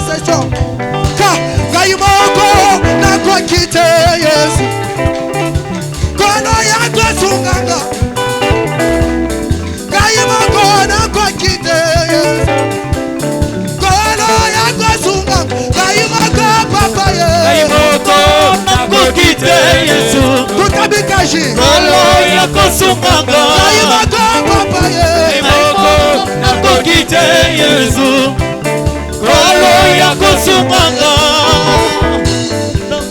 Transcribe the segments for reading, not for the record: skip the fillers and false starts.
intercession. Kaimoko na kwa kite Yesu. Kono yako sunganga. Kaimoko na kwa kite Yesu. Kono yako sunganga. Kaimoko papa Yesu. Kaimoko na kwa kite Yesu. Tutabikaji. Kono yako sunganga. Kaimoko papa Yesu. Kaimoko na kwa kite Yesu. Kono yako sunganga.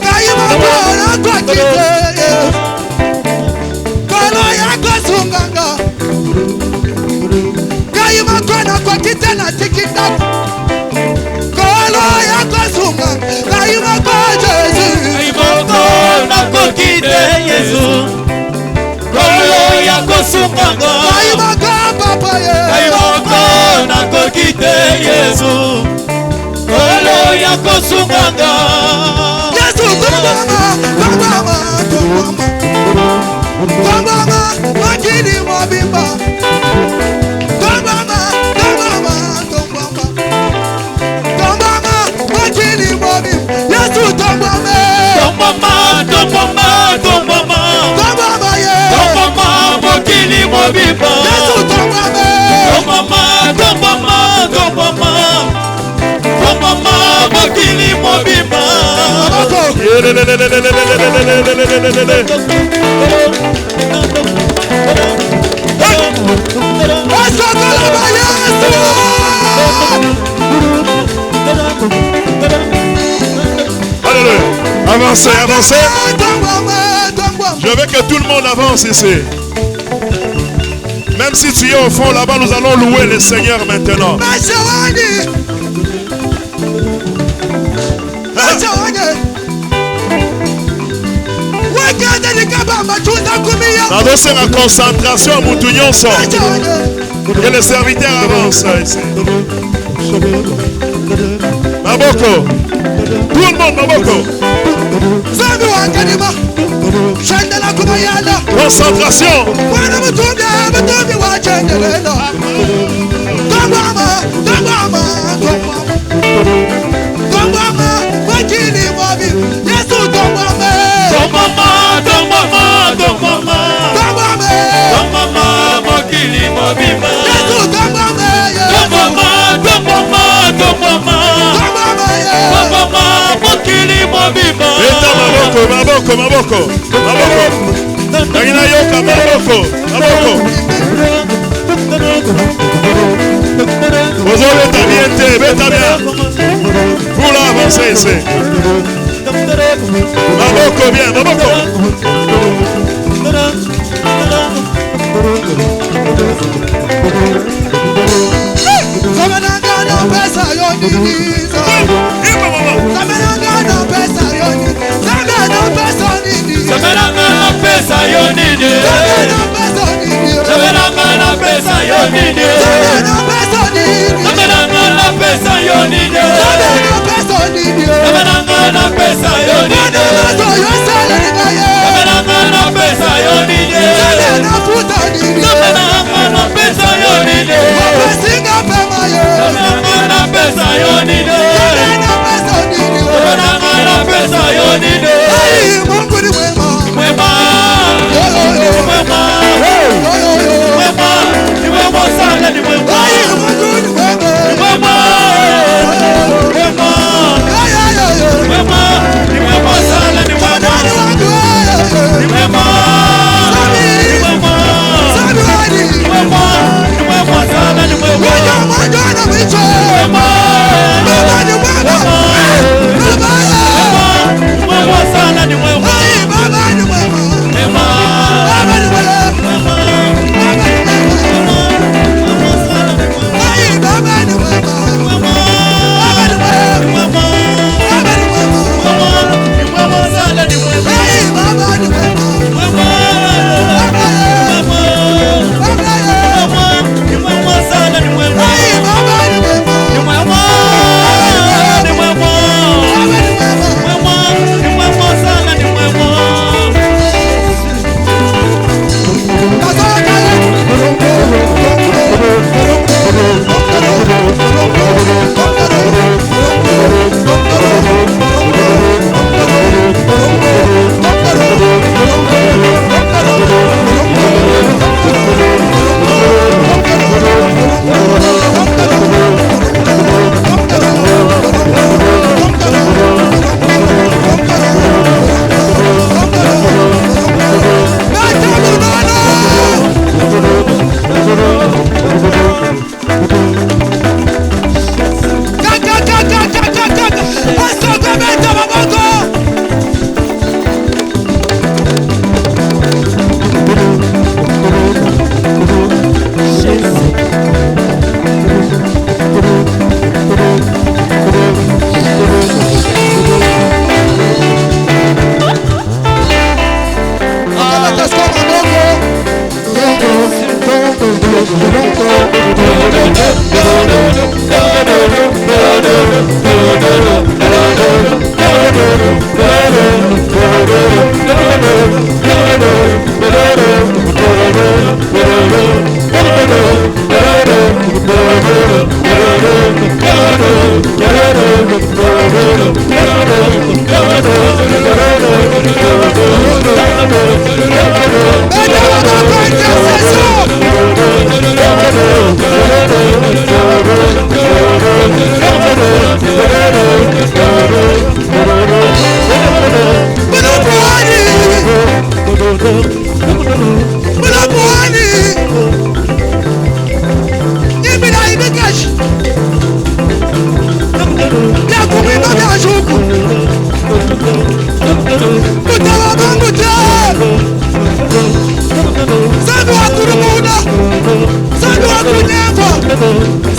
Kaimoko na kwa kite Yesu. Kono yako sunganga. Kaimoko na kwa kite na tikita. Kono yako sunganga. Kaimoko Yesu. Kaimoko na kwa kite Yesu. Kono yako sunganga. Kaimoko papa Yesu. Kaimoko na kwa kite Yesu. Kono yako sunganga. Yesu Tongwama, makini mobimba. Tongwama, makini mobimba. Yesu Tongwama, yeah. Tongwama, makini mobimba. Yesu Tongwama, makini mobimba. Alléluia. Avancez, avancez. Je veux que tout le monde avance ici. Même si tu es au fond là-bas, nous allons louer le Seigneur maintenant. Avancez la concentration, Moutouillon sort. Que le serviteur avance ici. Maboko. Tout le monde, Maboko. Concentration. Maboko. Nagina yoka Maboko. Vous avez bêta bien. Pour l'avancer ici. Maboko bien, Maboko. Ni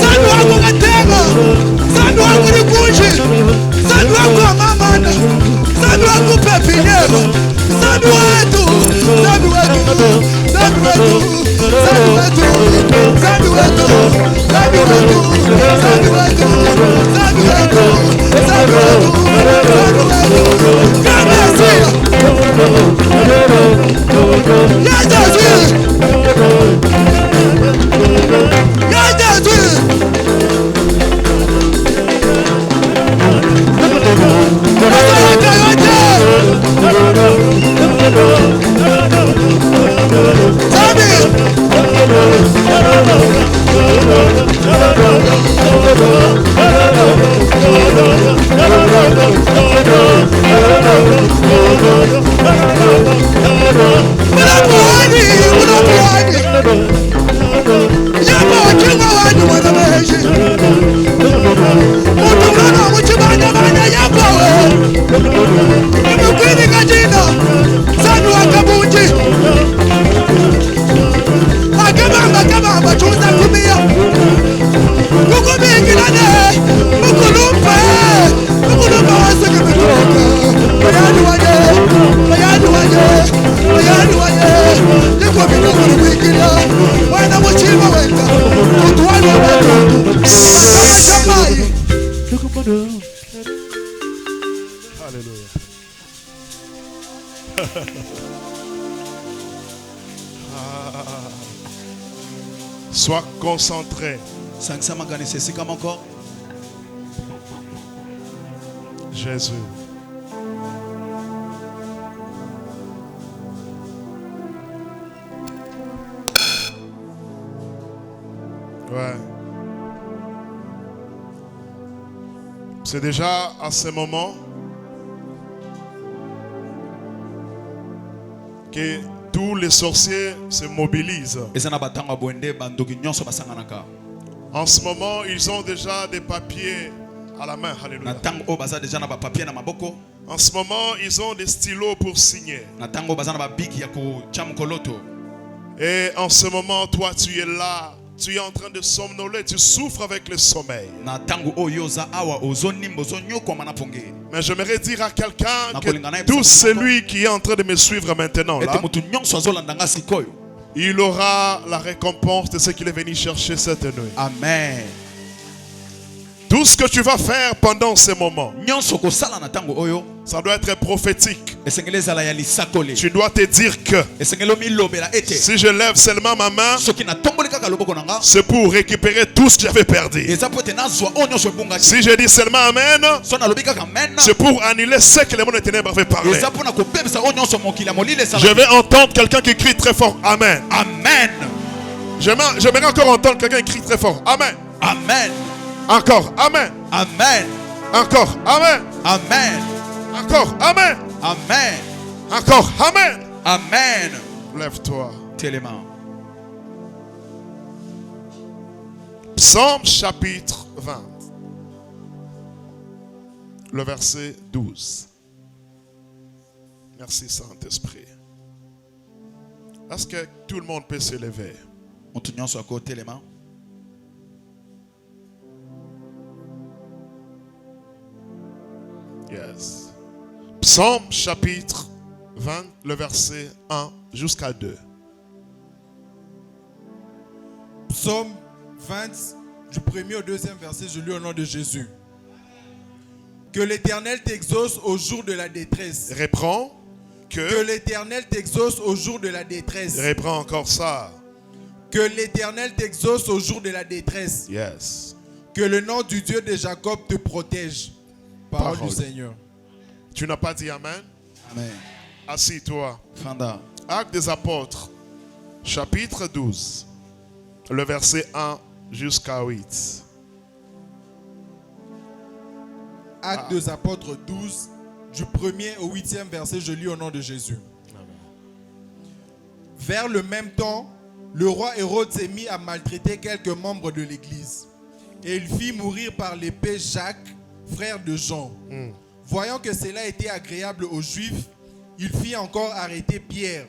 Sandu wako Katenga, sandu wako Likunji, sandu wako Amamana, sandu wako Pepinero, sandu wetu, sandu wetu, sandu wetu, sandu wetu, sandu wetu, sandu wetu, sandu wetu, sandu wetu, sandu wetu, sandu wetu, Kamesia, Yajazi, Yajazi. Alléluia. Sois concentré. Jésus. Ouais. C'est déjà à ce moment que tous les sorciers se mobilisent. En ce moment, ils ont déjà des papiers à la main. Alléluia. En ce moment, ils ont des stylos pour signer. Et en ce moment, toi, tu es là. Tu es en train de somnoler, tu souffres avec le sommeil. Mais j'aimerais dire à quelqu'un que tout celui qui est en train de me suivre maintenant, là, il aura la récompense de ce qu'il est venu chercher cette nuit. Amen. Tout ce que tu vas faire pendant ces moments, ça doit être prophétique. Tu dois te dire que si je lève seulement ma main, c'est pour récupérer tout ce que j'avais perdu. Si je dis seulement Amen, c'est pour annuler ce que le monde des ténèbres avait parlé. Je vais entendre quelqu'un qui crie très fort Amen. Amen. J'aimerais encore entendre quelqu'un qui crie très fort Amen. Amen. Encore Amen. Amen. Encore Amen. Amen. Encore Amen. Amen. Encore Amen. Amen. Lève-toi. Tellement. Psaume chapitre 20. Le verset 12. Merci Saint-Esprit. Est-ce que tout le monde peut se lever? Yes. Psaume chapitre 20, le verset 1 jusqu'à 2. Psaume 20, du premier au deuxième verset, je lis au nom de Jésus. Que l'Éternel t'exauce au jour de la détresse. Reprends. Que l'Éternel t'exauce au jour de la détresse. Reprends encore ça. Que l'Éternel t'exauce au jour de la détresse. Yes. Que le nom du Dieu de Jacob te protège. Parole du Seigneur. Tu n'as pas dit Amen? Amen. Assis-toi. Fanda. Actes des apôtres, chapitre 12, le verset 1 jusqu'à 8. Actes des apôtres 12, du 1er au 8e verset, je lis au nom de Jésus. Amen. Vers le même temps, le roi Hérode s'est mis à maltraiter quelques membres de l'église. Et il fit mourir par l'épée Jacques, frère de Jean. Voyant que cela était agréable aux Juifs, il fit encore arrêter Pierre.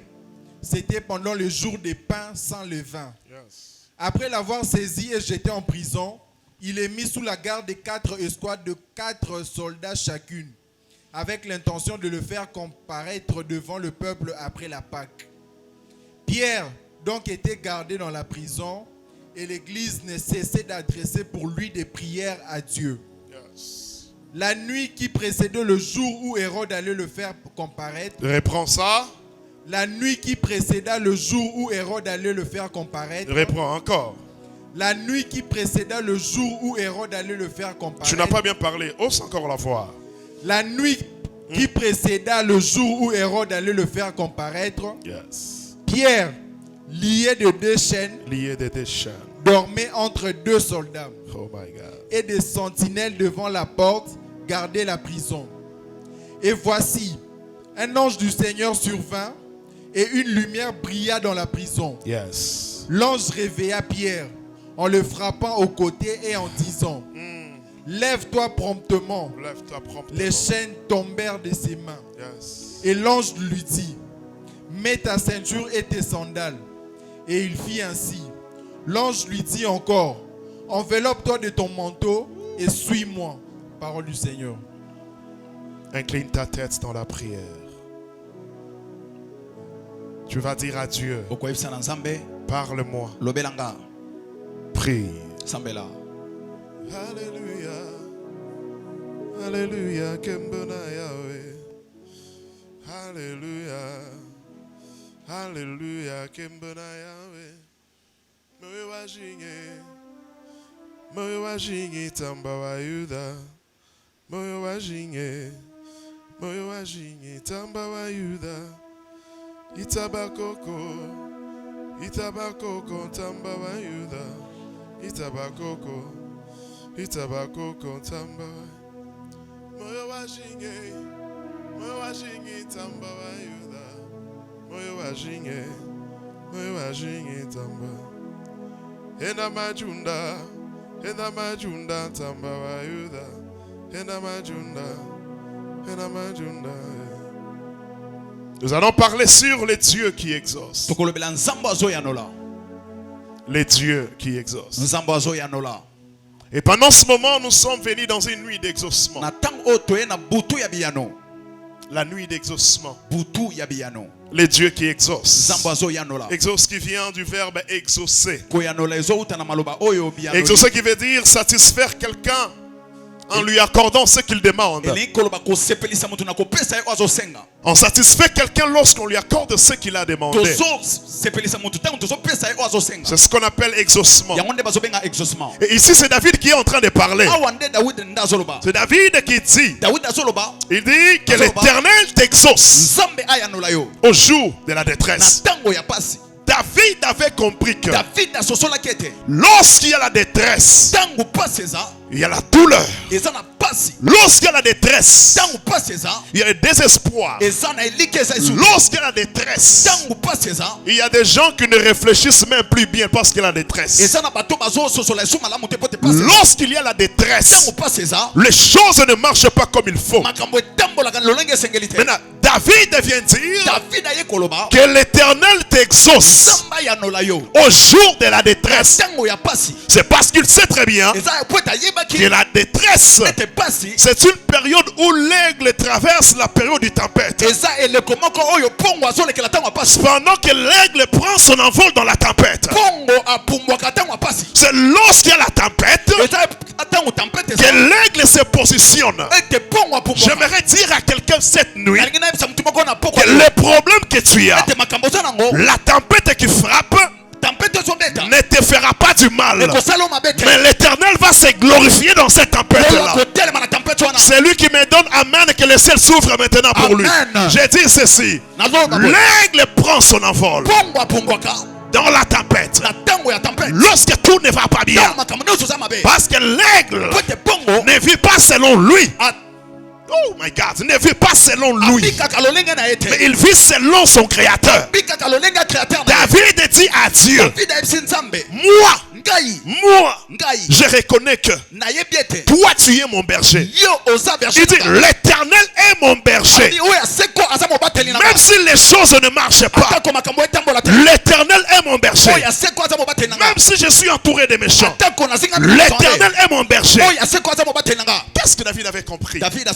C'était pendant le jour des pains sans levain. Yes. Après l'avoir saisi et jeté en prison, il est mis sous la garde des 4 escouades de 4 soldats chacune, avec l'intention de le faire comparaître devant le peuple après la Pâque. Pierre donc était gardé dans la prison et l'église ne cessait d'adresser pour lui des prières à Dieu. Yes. La nuit qui précédait le jour où Hérode allait le faire comparaître. Reprends ça. La nuit qui précéda le jour où Hérode allait le faire comparaître. Reprends encore. La nuit qui précéda le jour où Hérode allait le faire comparaître. Tu n'as pas bien parlé. Hausse encore la voix. La nuit qui précéda le jour où Hérode allait le faire comparaître. Yes. Pierre, lié de 2 chaînes, Lié de tes chaînes. dormait entre 2 soldats. Oh my God. Et des sentinelles devant la porte gardaient la prison. Et voici, un ange du Seigneur survint et une lumière brilla dans la prison. Yes. L'ange réveilla Pierre en le frappant au côté et en disant, lève-toi promptement. Lève-toi promptement. Les chaînes tombèrent de ses mains. Yes. Et l'ange lui dit, mets ta ceinture et tes sandales. Et il fit ainsi. L'ange lui dit encore, enveloppe-toi de ton manteau et suis-moi. Parole du Seigneur. Incline ta tête dans la prière. Tu vas dire à Dieu, parle-moi. Prie. Alléluia. Alléluia. Kembona Yahweh. Alléluia. Alléluia. Kembona Yahweh. Moyo wajinge. Moyo wajinge tamba wa Yuda. Moyo wajinge. Moyo wajinge tamba wa Yuda. Itabakoko. Itabakoko tamba wa Yuda. Itabakoko. Itabakoko tamba wa Moyo wajinge. Moyo wajinge tamba wa Yuda. Moyo wajinge. Moyo wajinge tamba. Enda majunda. Enda majunda tamba wa Yuda. Enda majunda. Enda majunda. Nous allons parler sur les dieux qui exaucent. Les dieux qui exaucent. Et pendant ce moment, nous sommes venus dans une nuit d'exaucement. La nuit d'exaucement. Les dieux qui exaucent. Exauce qui vient du verbe exaucer. Exaucer qui veut dire satisfaire quelqu'un en lui accordant ce qu'il demande. On satisfait quelqu'un lorsqu'on lui accorde ce qu'il a demandé. C'est ce qu'on appelle exaucement. Et ici c'est David qui est en train de parler. C'est David qui dit, il dit que l'Éternel t'exauce au jour de la détresse. David avait compris que lorsqu'il y a la détresse, il y a la douleur. Lorsqu'il y a la détresse, il y a le désespoir. Lorsqu'il y a la détresse, il y a des gens qui ne réfléchissent même plus bien parce qu'il y a la détresse. Lorsqu'il y a la détresse, les choses ne marchent pas comme il faut. Maintenant, David vient dire que l'Éternel t'exauce au jour de la détresse. C'est parce qu'il sait très bien que la détresse, c'est une période où l'aigle traverse la période du tempête. Pendant que l'aigle prend son envol dans la tempête, c'est lorsqu'il y a la tempête que l'aigle se positionne. J'aimerais dire à quelqu'un cette nuit que le problème que tu as, la tempête qui frappe, ne te fera pas du mal. Mais l'Éternel va se glorifier dans cette tempête-là. C'est lui qui me donne amen, que le ciel s'ouvre maintenant pour lui. J'ai dit ceci. L'aigle prend son envol dans la tempête. Lorsque tout ne va pas bien. Parce que l'aigle ne vit pas selon lui. Oh my God, ne vit pas selon lui, mais il vit selon son créateur. David dit à Dieu, moi, je reconnais que toi tu es mon berger. Il dit, l'Éternel est mon berger. Même si les choses ne marchent pas, l'Éternel est mon berger. Même si je suis entouré de méchants, l'Éternel est mon berger. Qu'est-ce que David avait compris? David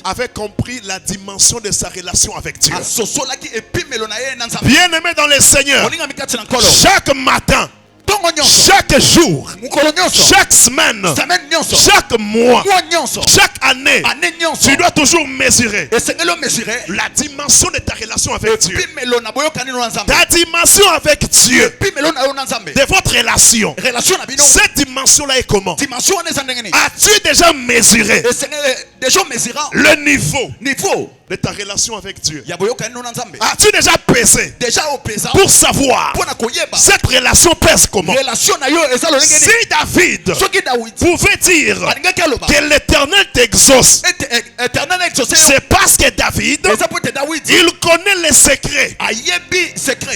avait compris la dimension de sa relation avec Dieu. Bien aimé dans le Seigneur, chaque matin, chaque jour, chaque semaine, chaque mois, chaque année, tu dois toujours mesurer la dimension de ta relation avec Dieu. Ta dimension avec Dieu, de votre relation. Cette dimension-là est comment? As-tu déjà mesuré le niveau de ta relation avec Dieu? As-tu déjà pesé pour savoir cette relation pèse comment? Si David pouvait dire que l'Éternel t'exauce, c'est parce que David, il connaît les secrets.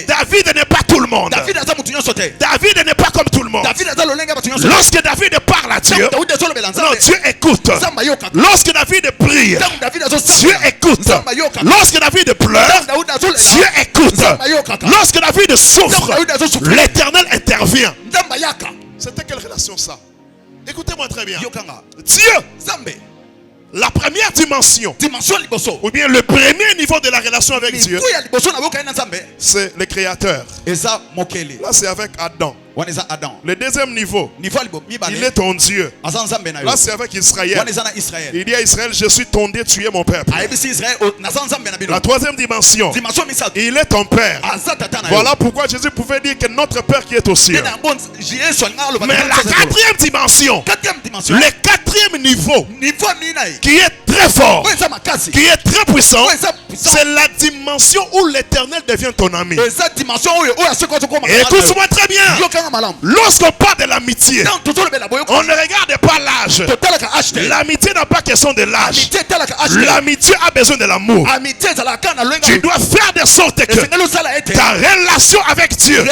David n'est pas tout le monde. David n'est pas comme tout le monde. Lorsque David parle à Dieu, non, Dieu écoute. Lorsque David prie, Dieu écoute. Lorsque David pleure, Dieu écoute. Lorsque David souffre, l'Éternel intervient. C'était quelle relation ça? Écoutez-moi très bien. Dieu, la première dimension, ou bien le premier niveau de la relation avec Dieu, c'est le Créateur. Là, c'est avec Adam. Le deuxième niveau, il est ton Dieu. Là, c'est avec Israël. Il dit à Israël, je suis ton Dieu, tu es mon peuple. La troisième dimension, il est ton Père. Voilà pourquoi Jésus pouvait dire que notre Père qui est au ciel. Mais la quatrième dimension, le quatrième niveau, qui est très fort, qui est très puissant, c'est la dimension où l'Éternel devient ton ami. Écoute-moi très bien. Lorsqu'on parle de l'amitié, on ne regarde pas l'âge. L'amitié n'a pas question de l'âge. L'amitié a besoin de l'amour. Tu dois faire de sorte que ta relation avec Dieu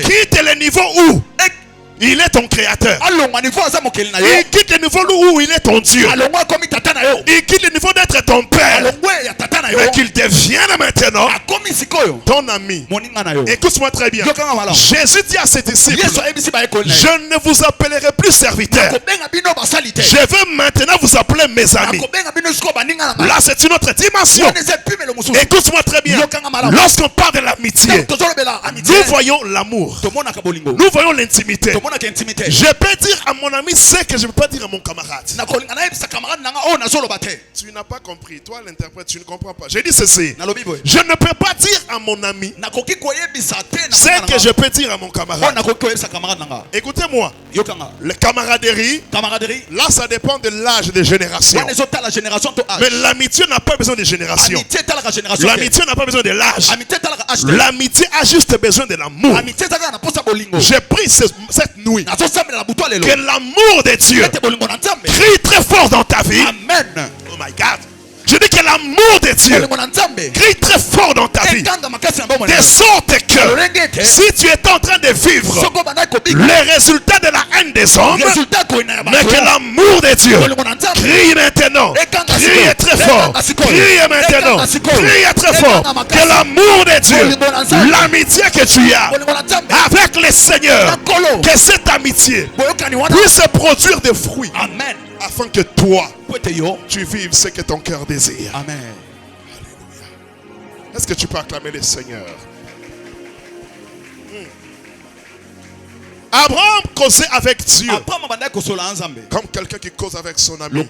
quitte le niveau où il est ton créateur. Il quitte le niveau où il est ton Dieu. Il quitte le niveau d'être ton père. Et qu'il devienne maintenant ton ami. Écoute-moi très bien. Jésus dit à ses disciples, je ne vous appellerai plus serviteurs. Je veux maintenant vous appeler mes amis. Là, c'est une autre dimension. Écoute-moi très bien. Lorsqu'on parle de l'amitié, nous voyons l'amour. Nous voyons l'intimité. Je peux dire à mon ami ce que je ne peux pas dire à mon camarade. Tu n'as pas compris. Toi, l'interprète, tu ne comprends pas. J'ai dit ceci. Je ne peux pas dire à mon ami ce que je peux dire à mon camarade. Écoutez-moi. La camaraderie, là, ça dépend de l'âge des générations. Mais l'amitié n'a pas besoin de génération. L'amitié n'a pas besoin de l'âge. L'amitié a juste besoin de l'amour. J'ai pris cette nuit que l'amour de Dieu crie très fort dans ta vie. Amen. Oh my God. Je dis que l'amour de Dieu crie très fort dans ta vie. De sorte que si tu es en train de vivre les résultats de la haine des hommes, mais que l'amour de Dieu crie maintenant. Crie très fort. Crie maintenant. Crie très fort. Que l'amour de Dieu, l'amitié que tu as avec le Seigneur, que cette amitié puisse produire des fruits. Amen. Afin que toi, tu vives ce que ton cœur désire. Amen. Alléluia. Est-ce que tu peux acclamer le Seigneur? Abraham causait avec Dieu comme quelqu'un qui cause avec son ami.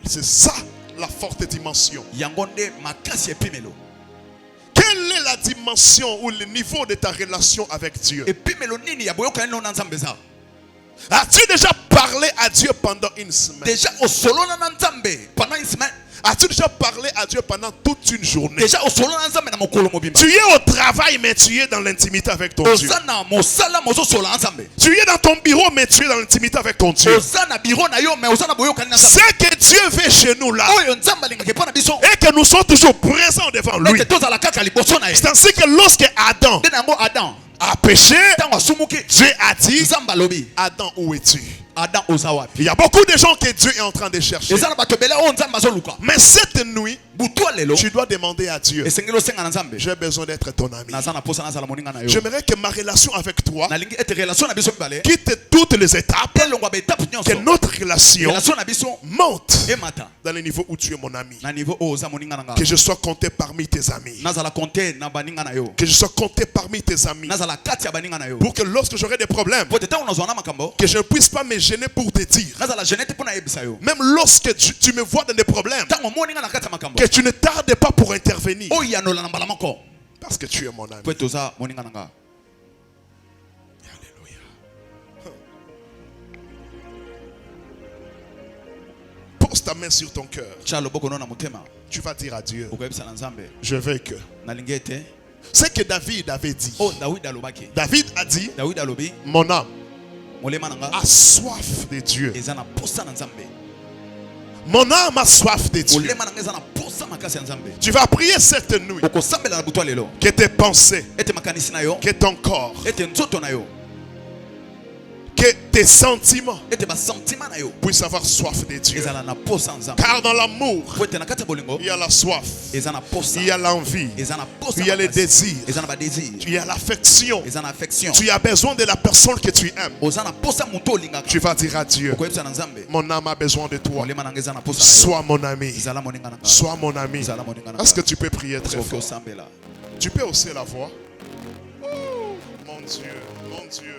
C'est ça la forte dimension. Quelle est la dimension ou le niveau de ta relation avec Dieu? As-tu déjà parlé à Dieu pendant une semaine? As-tu déjà parlé à Dieu pendant toute une journée? Tu es au travail, mais tu es dans l'intimité avec ton Dieu. Tu es dans ton bureau, mais tu es dans l'intimité avec ton Dieu. Ce que Dieu veut chez nous là, et que nous sommes toujours présents devant lui. C'est ainsi que lorsque Adam a péché, Dieu a dit, Adam, où es-tu? Il y a beaucoup de gens que Dieu est en train de chercher. Mais cette nuit, tu dois demander à Dieu, j'ai besoin d'être ton ami. J'aimerais que ma relation avec toi quitte toutes les étapes, que notre relation monte dans le niveau où tu es mon ami. Que je sois compté parmi tes amis. Que je sois compté parmi tes amis. Pour que lorsque j'aurai des problèmes, que je ne puisse pas me gêner pour te dire. Même lorsque tu me vois dans des problèmes, que tu ne tardes pas pour intervenir. Parce que tu es mon ami. Alléluia. Pose ta main sur ton cœur. Tu vas dire à Dieu, je veux que. C'est que David avait dit. David a dit, mon âme a soif de Dieu. Mon âme a soif de Dieu. Tu vas prier cette nuit. Que tes pensées, que ton corps, que tes sentiments puissent avoir soif de Dieu. Car dans l'amour, il y a la soif, il y a l'envie, il y a les désirs, il y a l'affection. Tu as besoin de la personne que tu aimes. Tu vas dire à Dieu, mon âme a besoin de toi. Sois mon ami. Sois mon ami. Est-ce que tu peux prier très fort? Tu peux hausser la voix. Oh, mon Dieu, mon Dieu.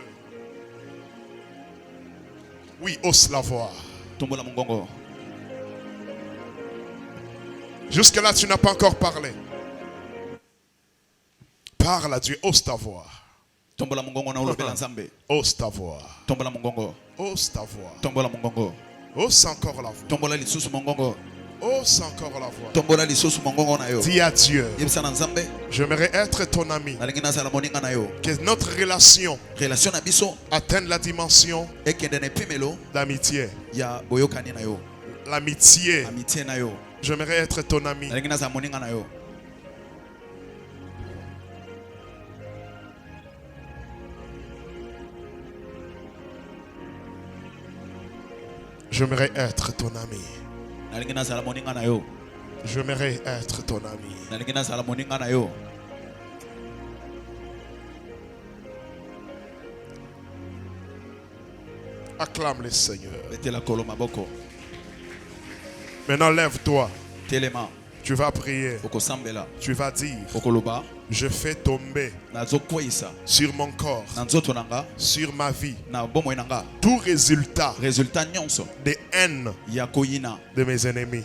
Oui, hausse la voix. Jusque-là, tu n'as pas encore parlé. Parle à Dieu, hausse ta voix. Hausse ta voix. Hausse ta voix. Hausse encore la voix. Hausse encore la voix. Dis à Dieu, j'aimerais être ton ami. Que notre relation atteigne la dimension d'amitié. L'amitié. J'aimerais être ton ami. J'aimerais être ton ami. J'aimerais être ton ami. Acclame le Seigneur. Maintenant lève-toi. Tu vas prier. Tu vas dire, je fais tomber sur mon corps, sur ma vie, tout résultat de haine de mes ennemis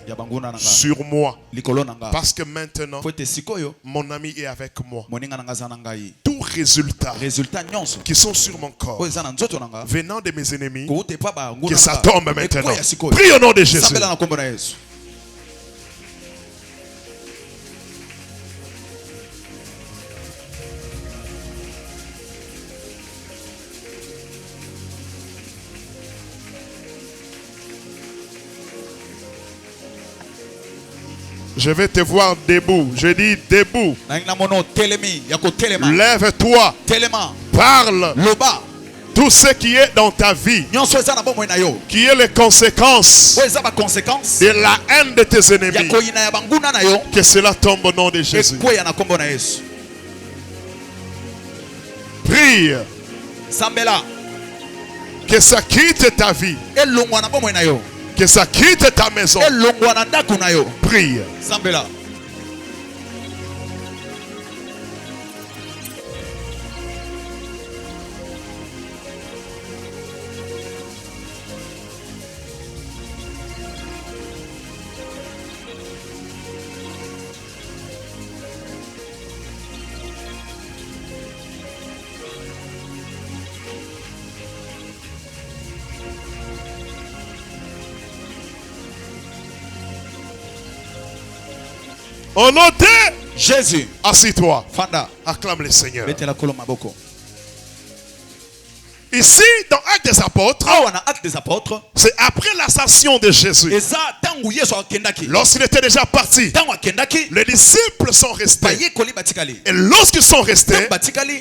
sur moi. Parce que maintenant, mon ami est avec moi. Tout résultat qui sont sur mon corps venant de mes ennemis, que ça tombe maintenant. Prie au nom de Jésus. Je vais te voir debout. Je dis debout. Lève-toi. Parle. Tout ce qui est dans ta vie, qui est les conséquences de la haine de tes ennemis, que cela tombe au nom de Jésus. Prie. Que ça quitte ta vie. Que ça quitte ta maison. Prie. Au nom de Jésus, assis-toi. Acclame le Seigneur. Ici, dans Actes des Apôtres, c'est après l'ascension de Jésus. Lorsqu'il était déjà parti, les disciples sont restés. Et lorsqu'ils sont restés,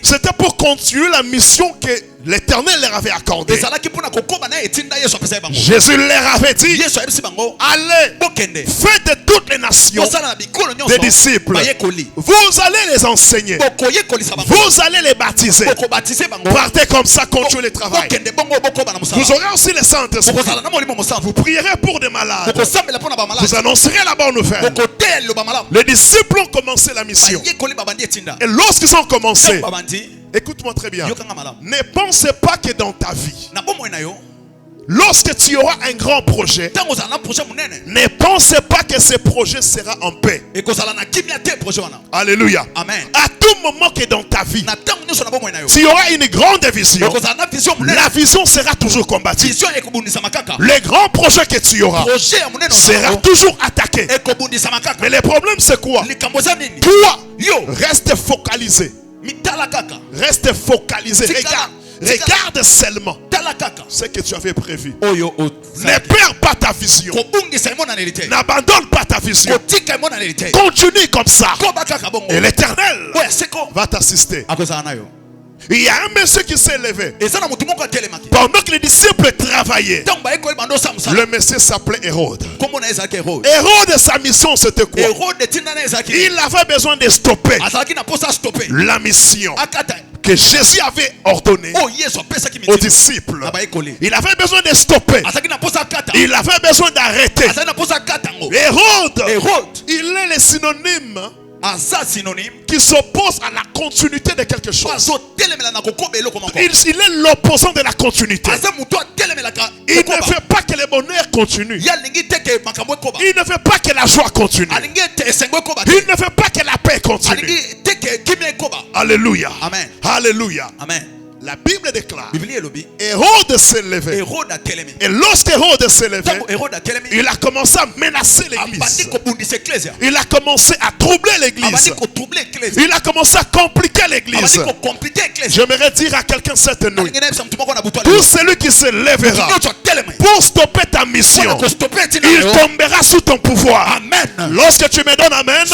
c'était pour continuer la mission que l'Éternel leur avait accordé. Jésus leur avait dit, allez, faites de toutes les nations des disciples. Vous allez les enseigner. Vous allez les baptiser. Partez comme ça, continuez le travail. Vous aurez aussi le Saint-Esprit. Vous prierez pour des malades. Vous annoncerez la bonne nouvelle. Les disciples ont commencé la mission. Et lorsqu'ils ont commencé, écoute-moi très bien. Ne pensez pas que dans ta vie, lorsque tu auras un grand projet, ne pensez pas que ce projet sera en paix. Alléluia. Amen. À tout moment que dans ta vie, tu auras une grande vision. La vision sera toujours combattue. Le grand projet que tu auras sera toujours attaqué. Mais le problème c'est quoi? Toi, reste focalisé. Reste focalisé. Regarde seulement ce que tu avais prévu. Ne perds pas ta vision. N'abandonne pas ta vision. Continue comme ça. Et l'Éternel va t'assister. Il y a un monsieur qui s'est levé. Pendant que les disciples travaillaient, le monsieur s'appelait Hérode. Hérode, sa mission c'était quoi? Il avait besoin de stopper la mission que Jésus avait ordonné aux disciples. Il avait besoin de stopper. Il avait besoin d'arrêter. Hérode, il est le synonyme qui s'oppose à la continuité de quelque chose. Il est l'opposant de la continuité. Il ne veut pas que le bonheur continue. Il ne veut pas que la joie continue. Il ne veut pas que la paix continue. Alléluia. Amen. Alléluia. Amen. La Bible déclare, Hérode s'est levé. Et lorsque Hérode s'est levé, il a commencé à menacer l'église. Il a commencé à troubler l'église. Il a commencé à compliquer l'église. J'aimerais dire à quelqu'un cette nuit, tout celui qui se lèvera pour stopper ta mission, il tombera sous ton pouvoir. Amen. Lorsque tu me donnes amen,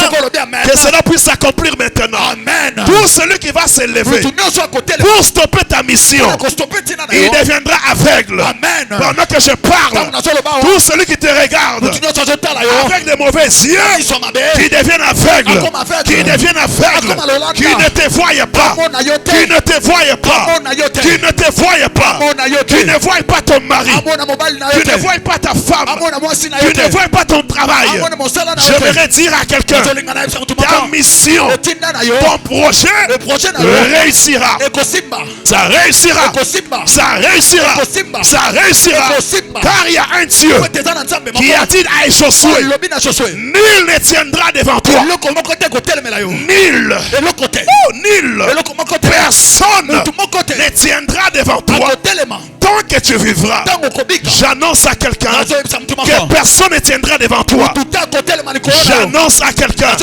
que cela puisse s'accomplir maintenant. Amen. Tout celui qui va se lever pour stopper ta mission, il deviendra aveugle. Amen. Pendant que je parle, tout celui qui te regarde avec de mauvais yeux, qui deviennent aveugles, qui deviennent aveugles, qui ne te voient pas, qui ne te voient pas, qui ne te voient pas, qui ne voient pas ton mari, qui ne voient pas ta femme, qui ne voient pas ton travail. J'aimerais dire à quelqu'un, ta mission, ton projet réussira. Ça réussira. Ça réussira. Ça réussira. Car il y a un Dieu qui a dit à Josué, nul ne tiendra devant toi. Nul. Nul. Personne ne tiendra devant toi. Tant que tu vivras, j'annonce à quelqu'un que personne ne tiendra devant toi. J'annonce à quelqu'un,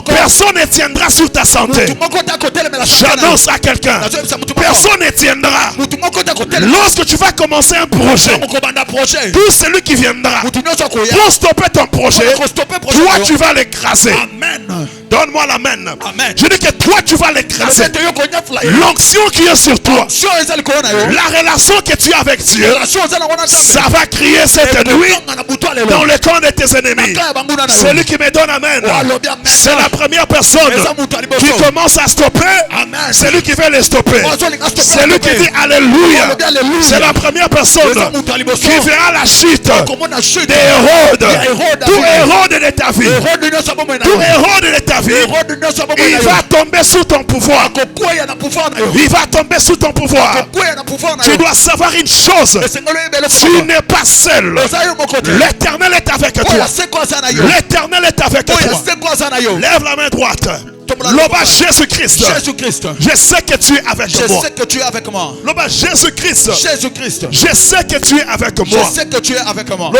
personne ne tiendra sur ta santé. J'annonce à quelqu'un, personne ne tiendra. Lorsque tu vas commencer un projet, tout celui qui viendra pour stopper ton projet, toi tu vas l'écraser. Amen. Donne-moi l'amen. Amen. Je dis que toi tu vas l'écraser. L'onction qui est sur toi, la relation que tu as avec Dieu, ça va crier cette nuit dans le camp de tes ennemis. Celui qui me donne amen, c'est la première personne qui commence à stopper. Celui qui veut les stopper, celui qui dit alléluia, c'est la première personne qui verra la chute d'Hérode. Tout Hérode de ta vie, tout Hérode de ta vie, il va tomber sous ton pouvoir. Il va tomber sous ton pouvoir. Tu dois savoir une chose, tu n'es pas seul. L'Éternel est avec toi. L'Éternel est avec toi. Lève la main droite. Loba Jésus-Christ. Je sais que tu es avec moi. Je sais que tu es avec moi. Loba Jésus-Christ. Jésus-Christ. Je sais que tu es avec moi. Je sais que tu es avec moi.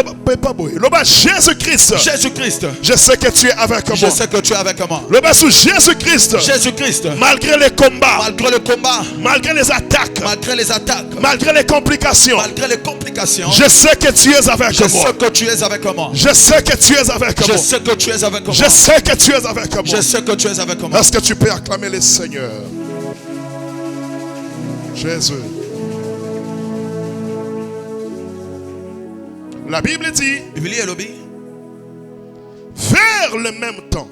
Loba Jésus-Christ. Jésus-Christ. Je sais que tu es avec moi. Je sais que tu es avec moi. Loba sous Jésus-Christ. Jésus-Christ. Malgré les combats. Malgré le combat. Malgré les attaques. Malgré les attaques. Malgré les complications. Malgré les complications. Je sais que tu es avec moi. Je sais que tu es avec moi. Je sais que tu es avec moi. Je sais que tu es avec moi. Je sais que tu es avec moi. Je sais que tu es avec moi. Est-ce que tu peux acclamer le Seigneur? Jésus. La Bible dit, vers le même temps,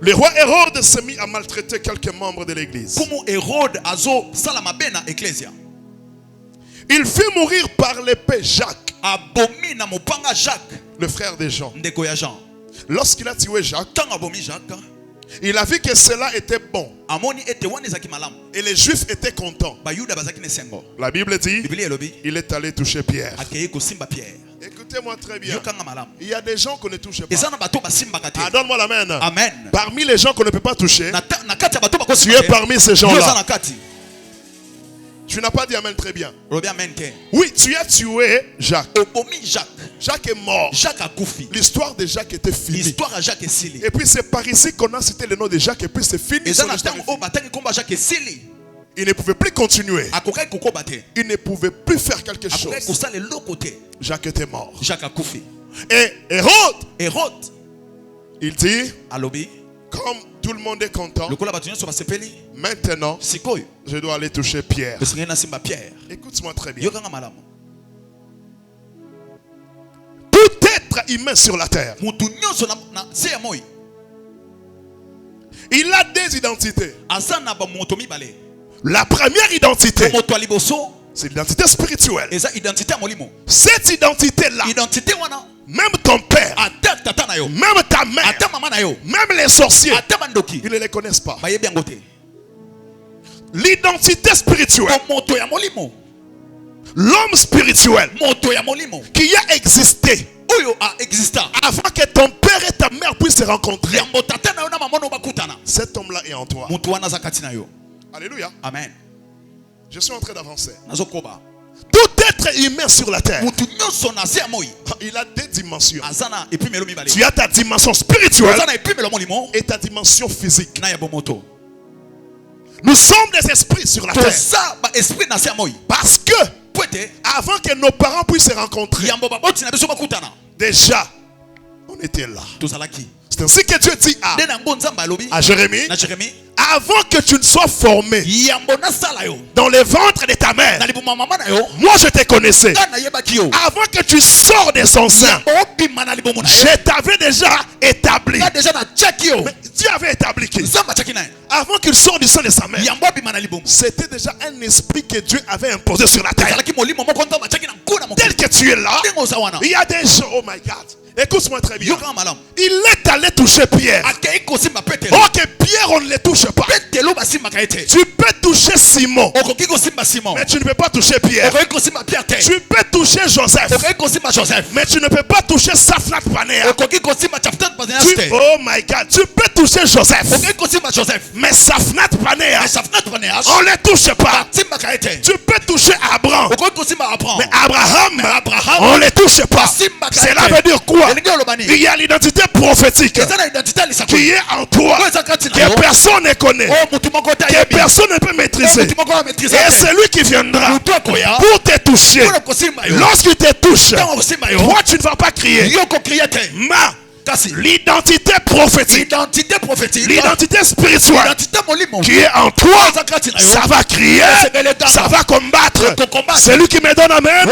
le roi Hérode s'est mis à maltraiter quelques membres de l'église. Il fit mourir par l'épée Jacques, le frère de Jean. Lorsqu'il a tué Jacques, il a vu que cela était bon. Et les Juifs étaient contents. La Bible dit, il est allé toucher Pierre. Écoutez-moi très bien. Il y a des gens qu'on ne touche pas. Ah, donne-moi l'amen. Amen. Parmi les gens qu'on ne peut pas toucher, tu es parmi ces gens-là. Tu n'as pas dit amen très bien. Oui, tu as tué Jacques. Jacques est mort. L'histoire de Jacques était finie. Et puis c'est par ici qu'on a cité le nom de Jacques. Et puis c'est fini. Il ne pouvait plus continuer. Il ne pouvait plus faire quelque chose. Jacques était mort. Et Hérode, il dit, comme tout le monde est content, maintenant, je dois aller toucher Pierre. Écoute-moi très bien. Tout être humain sur la terre, il a des identités. La première identité, c'est l'identité spirituelle. Cette identité-là, même ton père, même ta mère, même les sorciers, ils ne les connaissent pas. L'identité spirituelle, l'homme spirituel qui a existé avant que ton père et ta mère puissent se rencontrer, cet homme-là est en toi. Alléluia. Amen. Je suis en train d'avancer. Tout être humain sur la terre, il a des dimensions. Tu as ta dimension spirituelle et ta dimension physique. Nous sommes des esprits sur la terre. Parce que avant que nos parents puissent se rencontrer, déjà on était là. C'est ainsi que Dieu dit à Jérémie, avant que tu ne sois formé dans le ventre de ta mère, moi je te connaissais. Avant que tu sors de son sein, je t'avais déjà établi. Mais Dieu avait établi qui? Avant qu'il sorte du sein de sa mère, c'était déjà un esprit que Dieu avait imposé sur la terre. Tel que tu es là, il y a des gens, oh my God. Écoute-moi très bien. Il est allé toucher Pierre. Ok, Pierre, on ne le touche pas. Tu peux toucher Simon, mais tu ne peux pas toucher Pierre. Tu peux toucher Joseph, mais tu ne peux pas toucher Safnat Panéa. Oh my God, tu peux toucher Joseph, mais Safnat Panéa, on ne le touche pas. Tu peux toucher Abraham, mais Abraham, on ne le touche pas. Cela veut dire quoi? Il y a l'identité prophétique qui est en toi, que personne ne connaît, que personne ne peut maîtriser. Et c'est lui qui viendra pour te toucher. Lorsqu'il te touche, toi tu ne vas pas crier. L'identité prophétique, l'identité spirituelle qui est en toi, ça va crier, ça va combattre. Celui qui me donne amen,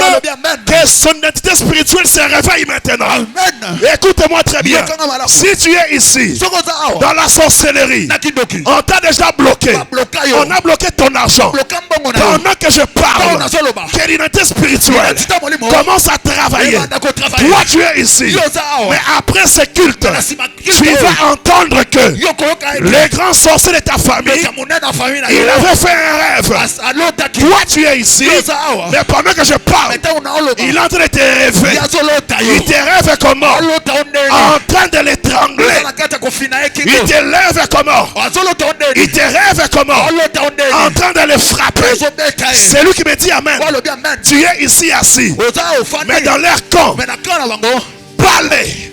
que son identité spirituelle se réveille maintenant. Écoute-moi très bien. Si tu es ici dans la sorcellerie, on t'a déjà bloqué, on a bloqué ton argent. Pendant que je parle, que l'identité spirituelle commence à travailler. Toi tu es ici, mais après ce culte, tu vas entendre que les grands sorciers de ta famille, il avait fait un rêve. Toi tu es ici, mais pendant que je parle, il est en train de te rêver. Il te rêve comment? En train de l'étrangler. Il te rêve comment? Il te rêve comment? En train de le frapper. C'est lui qui me dit amen. Tu es ici assis, mais dans l'air camp, balai,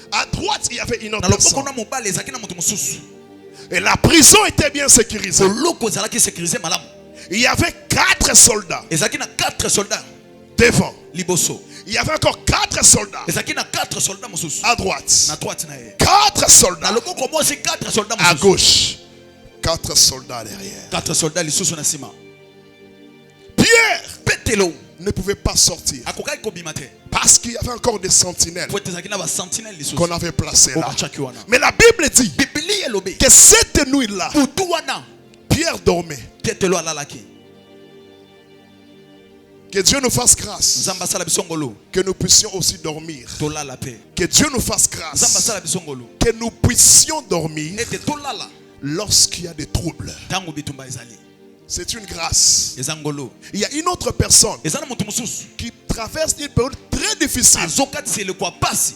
À droite, il y avait une autre personne. Et la prison était bien sécurisée. Il y avait 4 soldats. Devant. Il y avait encore 4 soldats. À droite. 4 soldats. À gauche. 4 soldats derrière. Pierre ne pouvait pas sortir. Parce qu'il y avait encore des sentinelles qu'on avait placées là. Mais la Bible dit que cette nuit-là, Pierre dormait. Que Dieu nous fasse grâce. Que nous puissions aussi dormir. Que Dieu nous fasse grâce. Que nous puissions dormir lorsqu'il y a des troubles. C'est une grâce. Il y a une autre personne qui traverse une période très difficile.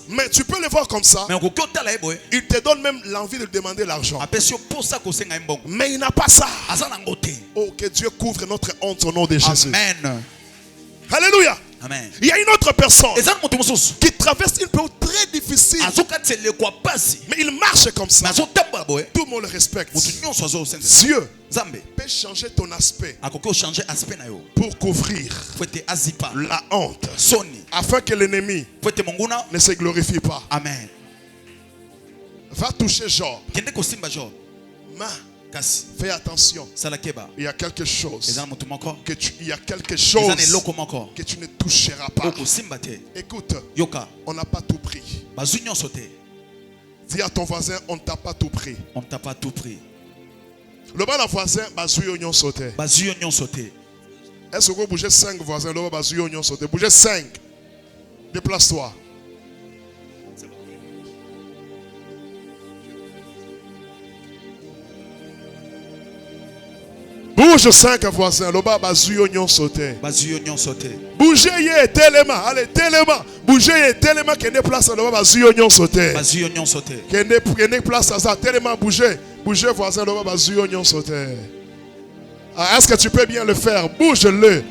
Mais tu peux le voir comme ça. Il te donne même l'envie de demander l'argent. Mais il n'a pas ça. Oh, que Dieu couvre notre honte au nom de Jésus. Amen. Alléluia. Amen. Il y a une autre personne qui traverse une période très difficile. Mais il marche comme ça. Tout le monde le respecte. Dieu peut changer ton aspect pour couvrir la honte, afin que l'ennemi ne se glorifie pas. Amen. Va toucher Job. Fais attention. Il y a quelque chose que tu ne toucheras pas. Écoute, on n'a pas tout pris. Dis à ton voisin, on ne t'a pas tout pris. On ne t'a pas tout pris. Le bas voisin, est-ce que vous bougez 5 voisins? Bougez 5. Déplace-toi. Bouge 5 voisins. Le bas sauté. Bougez tellement. Allez, tellement. Bougez tellement qu'il y a des places. Le bas sauté. Qu'il y a des places à ça. Tellement bougez. Bougez voisin. Le bas sauté. Est-ce que tu peux bien le faire? Bouge-le.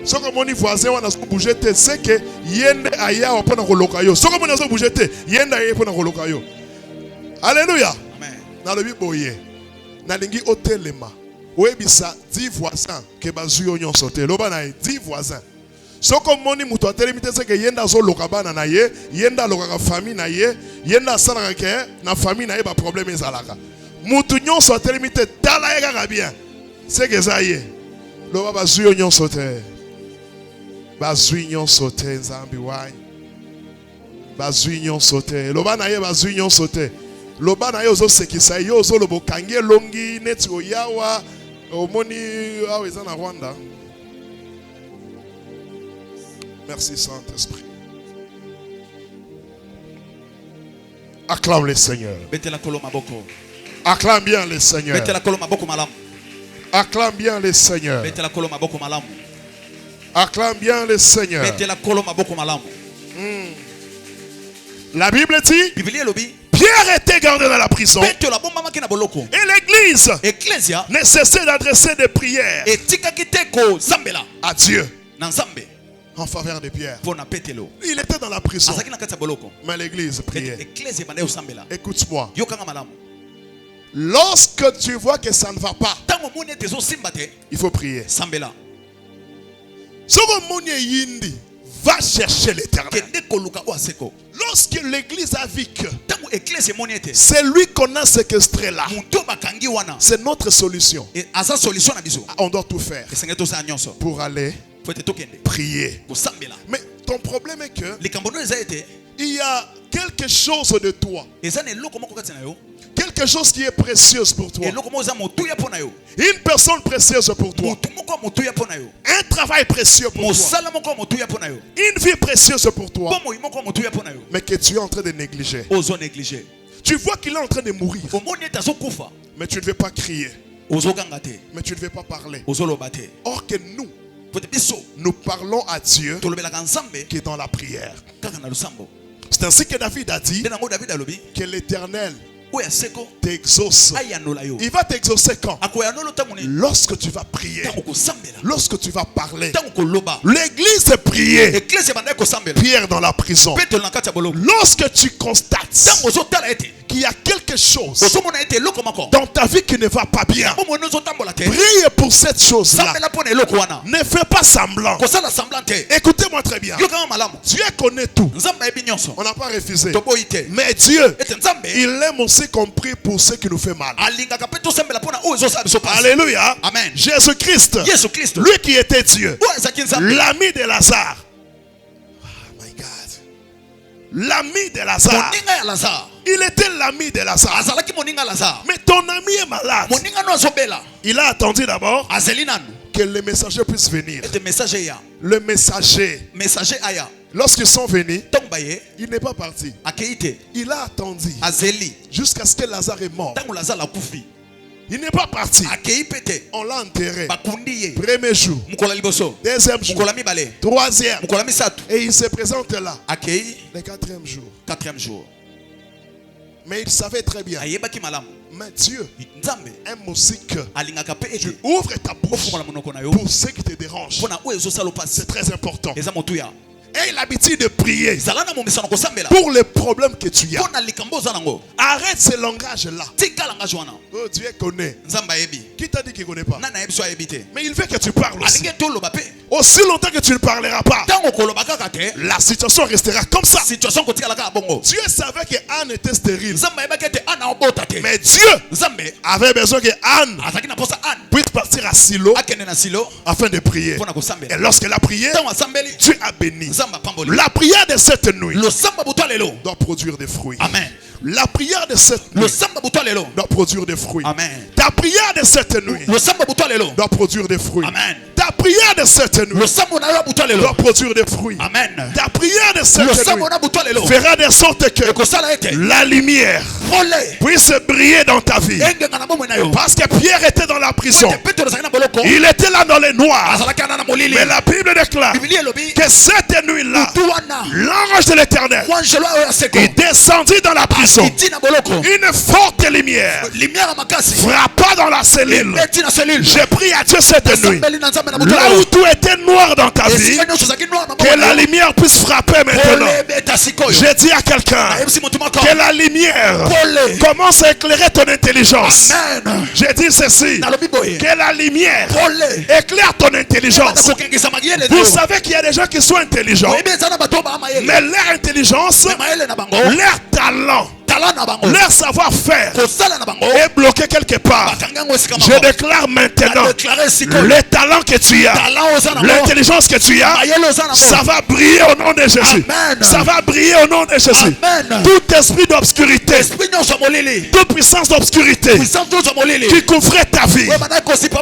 Ce que mon voisin a bougé, c'est que yende aya on peut na kolokayo. Ce que mon a bougé, yende aya on na kolokayo. Alléluia. Amen. Na le biboye. Na lingi otelema. Oebisa 10 voisins que bazuyo nyon sauté. Loba na 10 voisins. Ce que mon muto atelemite c'est que yenda zo lokabana na ye, yenda lokaka famille na ye, yenda salaka ke na famille na ye ba problème ezalaka. Mutu nyon so atelemite tala ye kaka bien. C'est que ça y est. Loba bazuyo nyon sauté. Bazui nyon sauté nzambi wany. Bazui nyon sauté. Loba na ye bazui nyon sauté. Loba na ye ozo sekisa yo ozo lobo kange longi neti oyawa omoni awa eza na Rwanda. Merci Saint-Esprit. Acclame le Seigneur. Acclame bien le Seigneur. Acclame bien le Seigneur. Acclame bien le Seigneur. La Bible dit Pierre était gardé dans la prison. Et l'église ne cessait d'adresser des prières à Dieu en faveur de Pierre. Il était dans la prison, mais l'église priait. Écoute-moi. Lorsque tu vois que ça ne va pas, il faut prier. Va chercher l'Éternel. Lorsque l'église a vu que c'est lui qu'on a séquestré là, c'est notre solution. On doit tout faire pour aller prier. Mais ton problème est que il y a quelque chose de toi, quelque chose qui est précieux pour toi, une personne précieuse pour toi, un travail précieux pour toi, une vie précieuse pour toi, mais que tu es en train de négliger. Tu vois qu'il est en train de mourir, mais tu ne veux pas crier, mais tu ne veux pas parler. Or que nous parlons à Dieu qui est dans la prière. C'est ainsi que David a dit que l'Éternel t'exauce. Il va t'exaucer quand? Lorsque tu vas prier, lorsque tu vas parler. L'église est priée. Pierre dans la prison. Lorsque tu constates qu'il y a quelque chose dans ta vie qui ne va pas bien, prie pour cette chose-là. Ne fais pas semblant. Écoutez-moi très bien. Dieu connaît tout. On n'a pas refusé. Mais Dieu, il aime aussi qu'on prie pour ceux qui nous font mal. Alléluia. Amen. Jésus-Christ, lui qui était Dieu, l'ami de Lazare. Oh my God. L'ami de Lazare. Il était l'ami de Lazare. Mais ton ami est malade. Il a attendu d'abord que le messager puisse venir. Le messager, lorsqu'ils sont venus, il n'est pas parti. Il a attendu jusqu'à ce que Lazare est mort. Il n'est pas parti. On l'a enterré. Premier jour. Deuxième jour. Troisième. Et il se présente là. Le quatrième jour. Mais il savait très bien. Mais Dieu aime aussi que tu ouvres ta bouche pour ce qui te dérange. C'est très important. Aie l'habitude de prier pour les problèmes que tu as. Arrête ce langage-là. Oh, Dieu connaît. Qui t'a dit qu'il ne connaît pas? Mais il veut que tu parles aussi. Aussi longtemps que tu ne parleras pas, la situation restera comme ça. Dieu savait que Anne était stérile. Mais Dieu avait besoin que Anne puisse partir à Silo afin de prier. Et lorsqu'elle a prié, Dieu a béni. La prière de cette nuit doit produire des fruits. Amen. La prière de cette nuit doit produire des fruits. Amen. Ta prière de cette nuit doit produire des fruits. Amen. Ta prière de cette nuit doit produire des fruits. Amen. Ta prière de cette nuit fera de sorte que la lumière puisse briller dans ta vie. Parce que Pierre était dans la prison. Il était là dans les noirs. Mais la Bible déclare que cette nuit-là, l'ange de l'Éternel est descendu dans la prison. Une forte lumière frappa dans la cellule. J'ai prié à Dieu cette nuit. Là où tout était noir dans ta vie, que la lumière puisse frapper maintenant. J'ai dit à quelqu'un que la lumière commence à éclairer ton intelligence. J'ai dit ceci, que la lumière éclaire ton intelligence. Vous savez qu'il y a des gens qui sont intelligents, mais leur intelligence, leur talent, leur savoir-faire est bloqué quelque part. Je déclare maintenant, le talent que tu as, l'intelligence que tu as, ça va briller au nom de Jésus. Ça va briller au nom de Jésus. Tout esprit d'obscurité, toute puissance d'obscurité qui couvrait ta vie,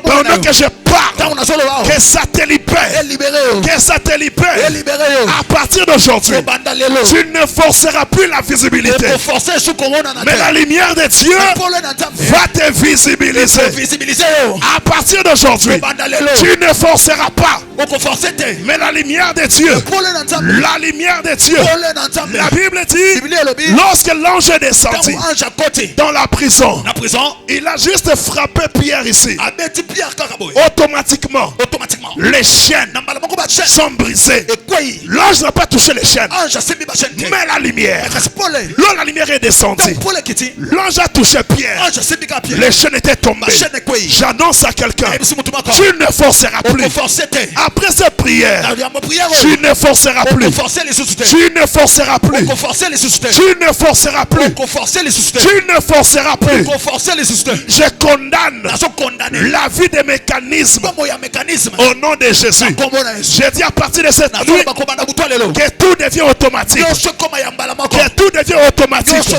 pendant que je parle, que ça te libère, que ça te libère. À partir d'aujourd'hui, tu ne forceras plus la visibilité, mais la lumière de Dieu va te visibiliser. À partir d'aujourd'hui, tu ne forceras pas, mais la lumière de Dieu, la lumière de Dieu. La Bible dit, lorsque l'ange est descendu dans la prison, il a juste frappé Pierre ici. Automatiquement, les chaînes sont brisées. L'ange n'a pas touché les chaînes, mais la lumière, la lumière est descendue. L'ange a touché Pierre, les chaînes étaient tombées. J'annonce à quelqu'un, tu ne forceras plus. Après cette prière, tu ne forceras plus. Tu ne forceras plus. Tu ne forceras plus. Tu ne forceras plus. Je condamne la vie des mécanismes au nom de Jésus. J'ai dit à partir de cette nuit que tout devient automatique. Que tout devient automatique. Que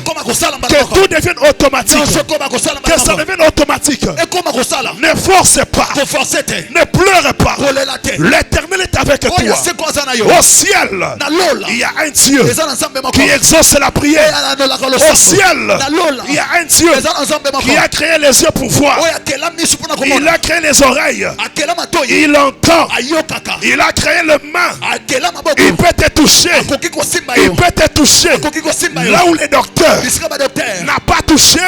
tout devienne automatique. Que ça devienne automatique. Ne force pas. Ne pleure pas. L'Éternel est avec toi. Au ciel, il y a un Dieu qui exauce la prière. Au ciel, il y a un Dieu qui a créé les yeux pour voir. Il a créé les oreilles. Il entend. Il a créé les mains. Il peut te toucher. Il peut te toucher. Là où les docteurs docteur n'a pas touché,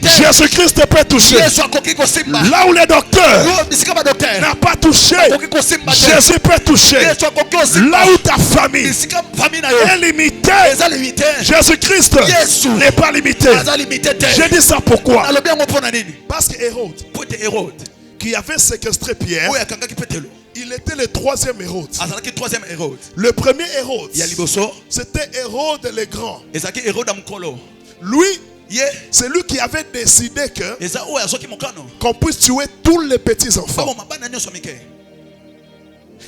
Jésus-Christ peut toucher. Là où le docteur n'a pas touché, Jésus peut toucher. Là où ta famille est limitée, Jésus-Christ n'est pas limité. Je dis ça pourquoi? Parce que Hérode, qui avait séquestré Pierre, il était le troisième Hérode. Le premier Hérode, c'était Hérode le Grand. Lui, c'est lui qui avait décidé qu'on puisse tuer tous les petits enfants.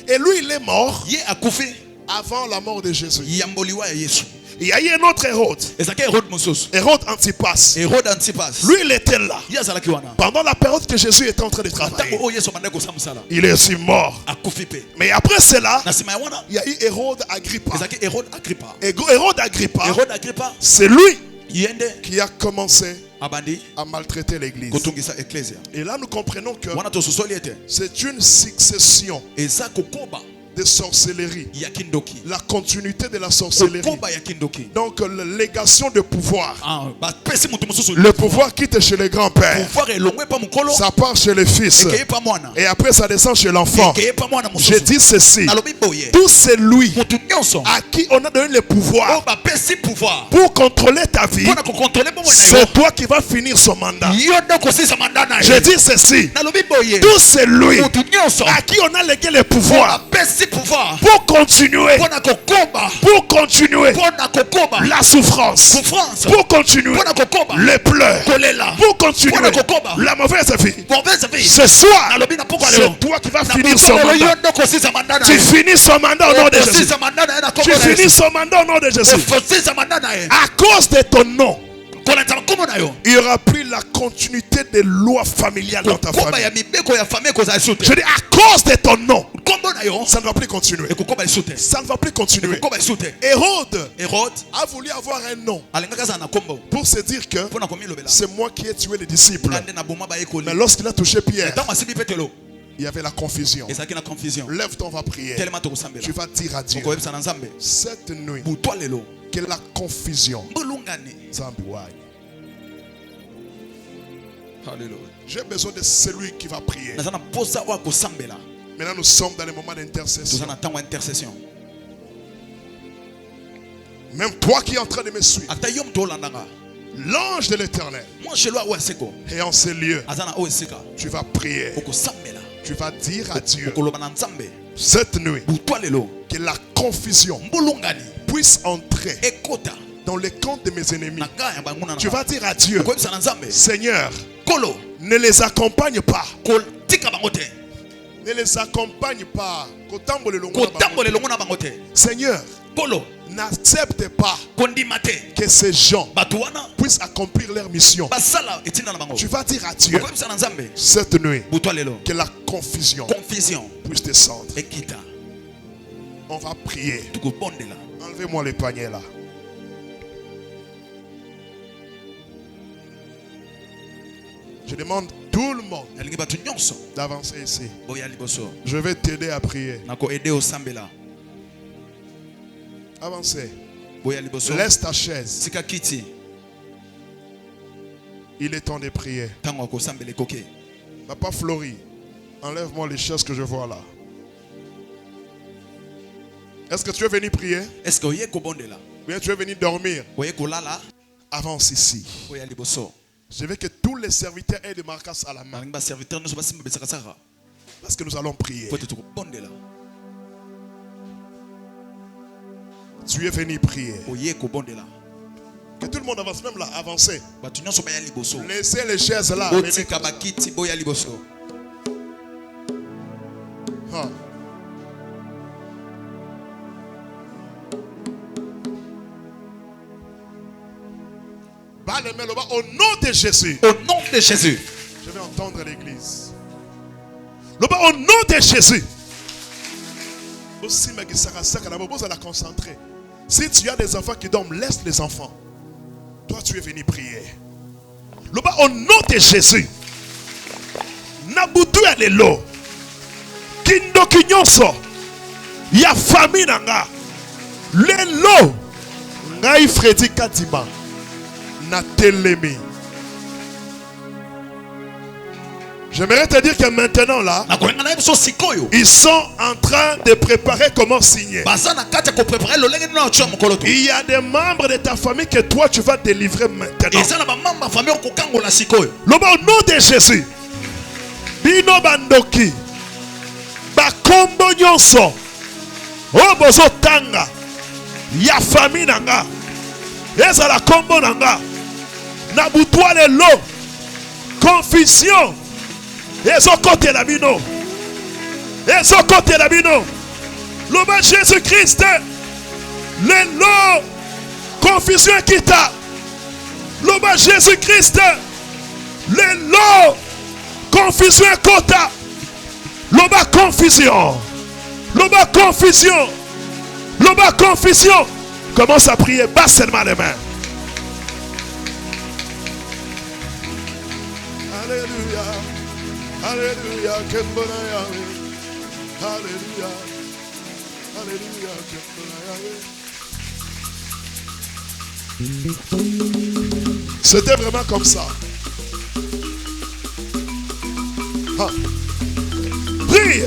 Et lui, il est mort avant la mort de Jésus. Il y a eu un autre Hérode. Hérode Antipas. Lui, il était là pendant la période que Jésus était en train de travailler. Il est aussi mort. Mais après cela, il y a eu Hérode Agrippa. Hérode Agrippa, c'est lui qui a commencé à maltraiter l'église. Et là, nous comprenons que c'est une succession de sorcellerie, la continuité de la sorcellerie. Donc légation de pouvoir. Le pouvoir quitte chez les grands-pères, ça part chez les fils, et après ça descend chez l'enfant. Je dis ceci: tout celui à qui on a donné le pouvoir pour contrôler ta vie, c'est toi qui vas finir son mandat. Je dis ceci: tout celui à qui on a légué le pouvoir pour continuer la souffrance, pour continuer les pleurs, pour continuer la mauvaise vie, ce soir, c'est toi qui vas finir son mandat. Tu finis son mandat au nom de Jésus. Tu finis son mandat au nom de Jésus. À cause de ton nom, il n'y aura plus la continuité des lois familiales dans ta famille. Je dis à cause de ton nom, ça ne va plus continuer. Ça ne va plus continuer. Hérode a voulu avoir un nom pour se dire que c'est moi qui ai tué les disciples. Mais lorsqu'il a touché Pierre, il y avait la confusion. Lève-toi, on va prier. Tu vas dire à Dieu: cette nuit, que la confusion. J'ai besoin de celui qui va prier. Maintenant, nous sommes dans les moments d'intercession. Même toi qui es en train de me suivre, l'ange de l'Éternel est en ces lieux. Tu vas prier. Tu vas dire à Dieu: cette nuit, que la confusion puisse entrer dans les camps de mes ennemis. Tu vas dire à Dieu: Seigneur, ne les accompagne pas. Ne les accompagne pas. Seigneur, n'accepte pas que ces gens puissent accomplir leur mission. Tu vas dire à Dieu: cette nuit, que la confusion puisse descendre. On va prier. Enlevez-moi les paniers là. Je demande tout le monde d'avancer ici. Je vais t'aider à prier. Avancez. Laisse ta chaise. Il est temps de prier. Papa Flori, enlève-moi les chaises que je vois là. Est-ce que tu es venu prier? Ou bien tu es venu dormir? Avance ici. Je veux que tous les serviteurs aient des marquages à la main. Parce que nous allons prier. Tu es venu prier. Que tout le monde avance, même là, avancez. Laissez les chaises là. Au nom de Jésus. Au nom de Jésus. Je vais entendre l'église. Au nom de Jésus. Si tu as des enfants qui dorment, laisse les enfants. Toi, tu es venu prier. Au nom de Jésus. Nabutu alelo. Kindo kinyonso. Ya famille nanga. Lelo. Ngai Freddy Kadima. Natelemi. J'aimerais te dire que maintenant là, ils sont en train de préparer comment signer. Il y a des membres de ta famille que toi tu vas délivrer maintenant. Le nom de Jésus. Bino bandoki. Bakombo nyonso. Obozo tanga. Ya famille nanga. Eza la kombo nanga. Nabutwa le lo. Confusion. Ezo kote la bino. Ezo kote la bino. Loba Jésus-Christ. Le lo. Confusion kita. Loba Jésus-Christ. Le lo. Confusion kota. Loba confusion. Loba confusion. Loba confusion. Commence à prier. Basse seulement les mains. Alléluia. Alléluia. Alléluia. Alléluia. C'était vraiment comme ça. Ah. Prie.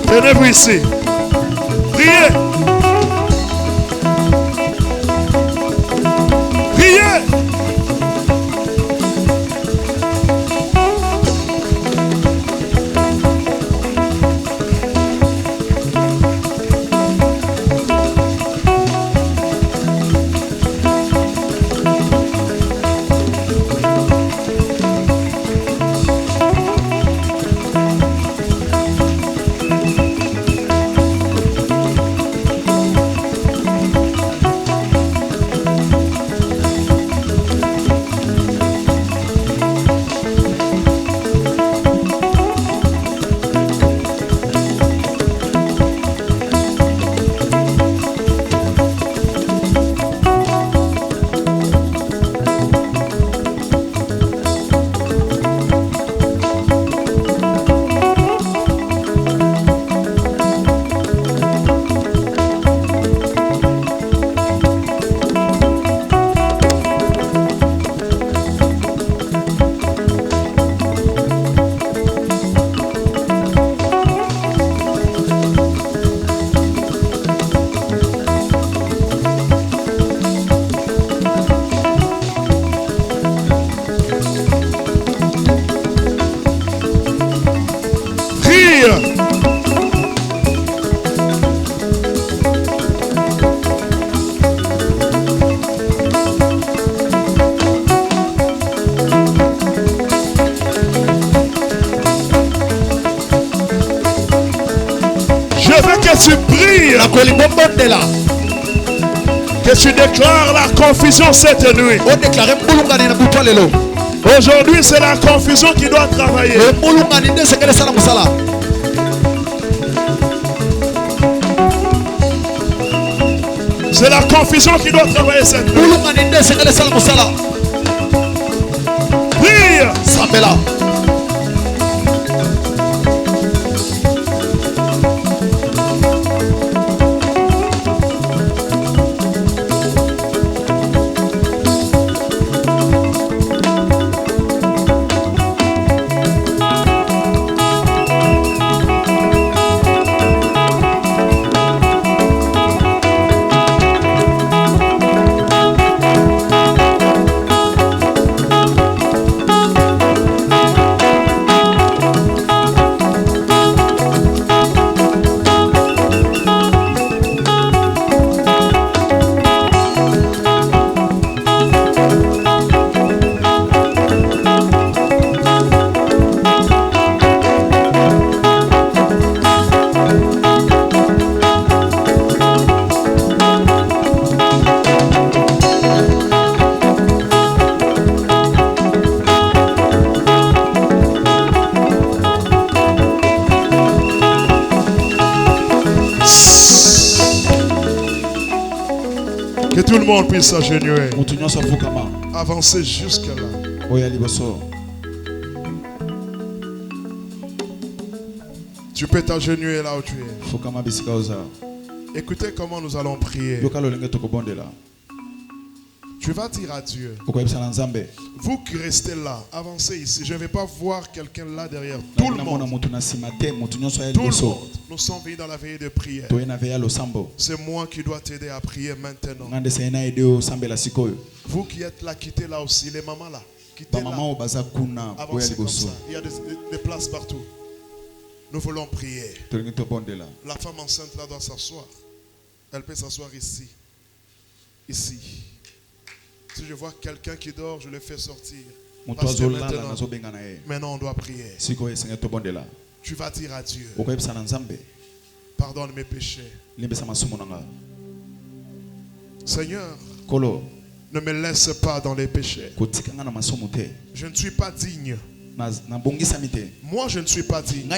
Tenez-vous ici. Priez. Priez. Tu pries, que tu déclares la confusion cette nuit. Aujourd'hui, c'est la confusion qui doit travailler. C'est la confusion qui doit travailler cette nuit. Prie. Que tout le monde puisse s'agenouiller. Avancez jusque là. Tu peux t'agenouiller là où tu es. Écoutez comment nous allons prier. Tu vas dire à Dieu. Vous qui restez là, avancez ici. Je ne vais pas voir quelqu'un là derrière. Tout le monde. Tout le monde. Nous sommes venus dans la veillée de prière. C'est moi qui dois t'aider à prier maintenant. Vous qui êtes là, quittez là aussi. Les mamans là, quittez là. Avancez comme ça. Il y a des places partout. Nous voulons prier. La femme enceinte là doit s'asseoir. Elle peut s'asseoir ici. Ici. Si je vois quelqu'un qui dort, je le fais sortir. Parce que maintenant on doit prier. Tu vas dire à Dieu, pardonne mes péchés. Seigneur, ne me laisse pas dans les péchés. Je ne suis pas digne. Moi, je ne suis pas digne.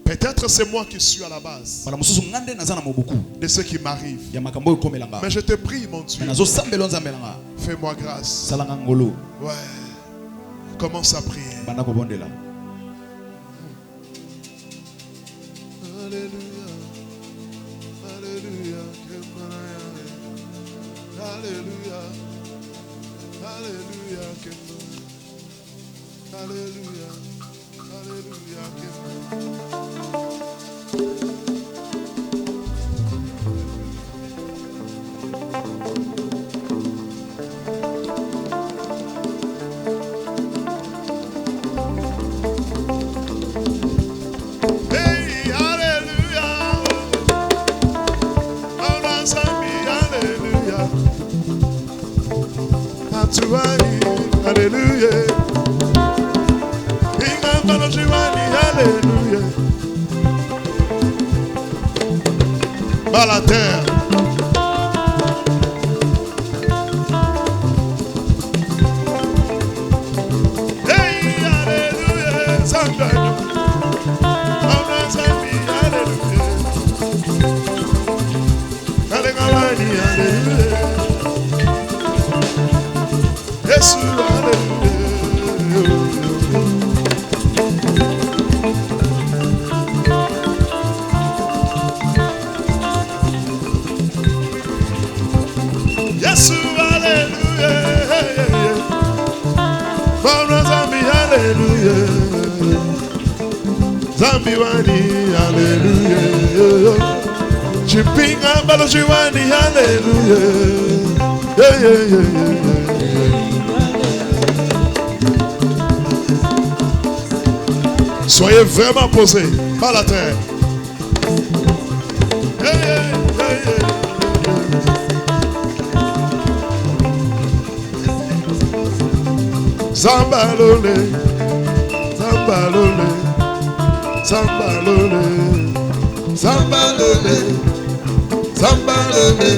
Peut-être c'est moi qui suis à la base de ce qui m'arrive. Mais je te prie, mon Dieu, fais-moi grâce. Ouais. Commence à prier. Alléluia. Alléluia. Alléluia. Alléluia. Alléluia. Alléluia. Alléluia. Alléluia. Bas la terre. Hey, alléluia. Sangano. Alléluia. Alléluia. Yes, alléluia. Yes, alléluia. Baba Zambi, alléluia. Zambi wani, alléluia. Chipinga balo jiwani, alléluia. Yeah, yeah, yeah, yeah. Soyez vraiment posés par la terre. Hey, hey, hey, hey. Zambalole, zambalole, zambalole, zambalole, zambalole,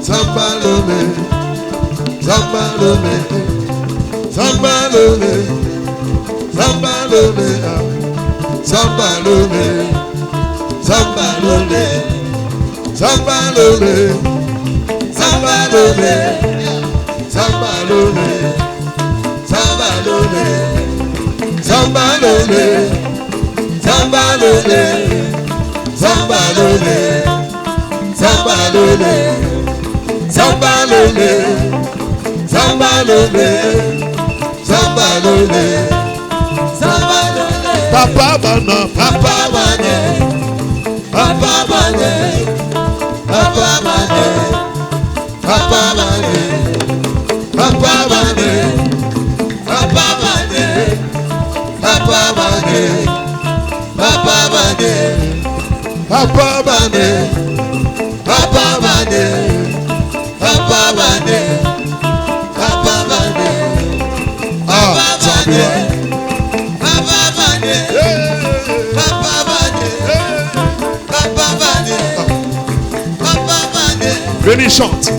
zambalole, zambalole, zambalole. Zambalole, zambalole, zambalole, zambalole, zambalole, zambalole, zambalole, zambalole, zambalole, zambalole, zambalole, zambalole, zambalole, zambalole. Papa bana, papa bane, papa bane, papa bane, papa bane, papa bane, papa bane, papa bane, papa bane, papa bane, papa bane, papa bane, papa bane, ah, Zambia. Venez chante.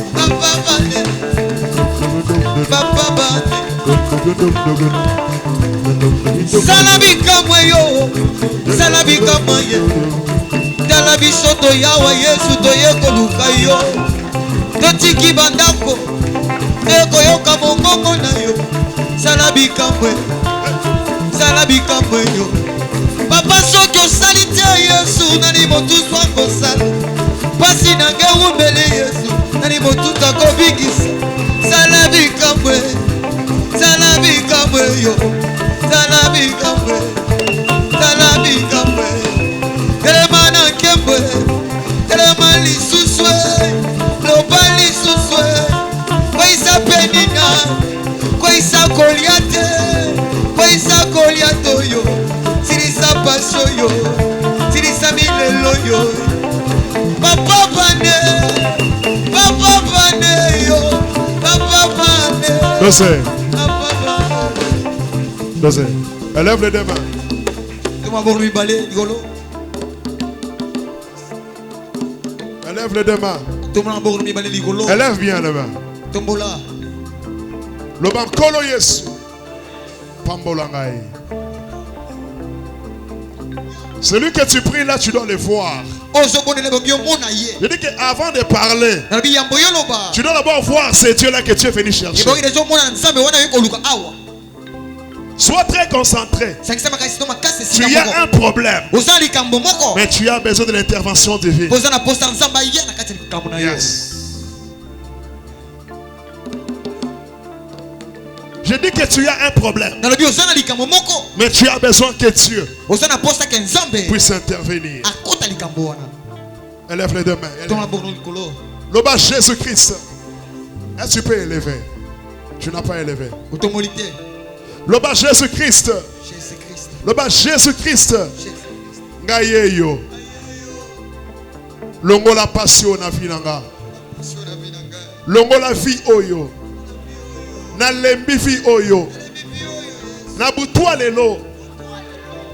Salabika moyo, salabika moyo. Dalabi soto yawa Yesu to yeko luka yo. totiki bandako ekoyoka mongongo na yo sala bikamwe yo papa soki osali te yesu nani motusu akosala pasi na ngai wumbele yesu nani motusu akobikisa sala bikamwe yo sala bikamwe telema na nkembwe telema lisuswe loba lisuswe kwaisa penina kwaisa koliate kwaisa koliato yo silisa pasio yo silisa milelo yo papa bane yo papa bane Dosé. Élève les deux mains. Élève les deux mains. Élève bien les mains. Le bankolo Yesu. Pambolangai. Celui que tu pries là, tu dois le voir. Je dis qu'avant de parler, tu dois d'abord voir ces dieux-là que tu es venu chercher. Sois très concentré. Tu as un problème, mais tu as besoin de l'intervention divine. Yes. Je dis que tu as un problème, mais tu as besoin que Dieu puisse intervenir. Élève les deux mains. Le bas Jésus-Christ. Est-ce que tu peux élever? Tu n'as pas élevé. Le bas Jésus-Christ. Le bas Jésus-Christ. Ngayeyo. Longo la passion na vie nanga. Longo la vie oyo. Na lembi vie oyo. Na butwa lelo.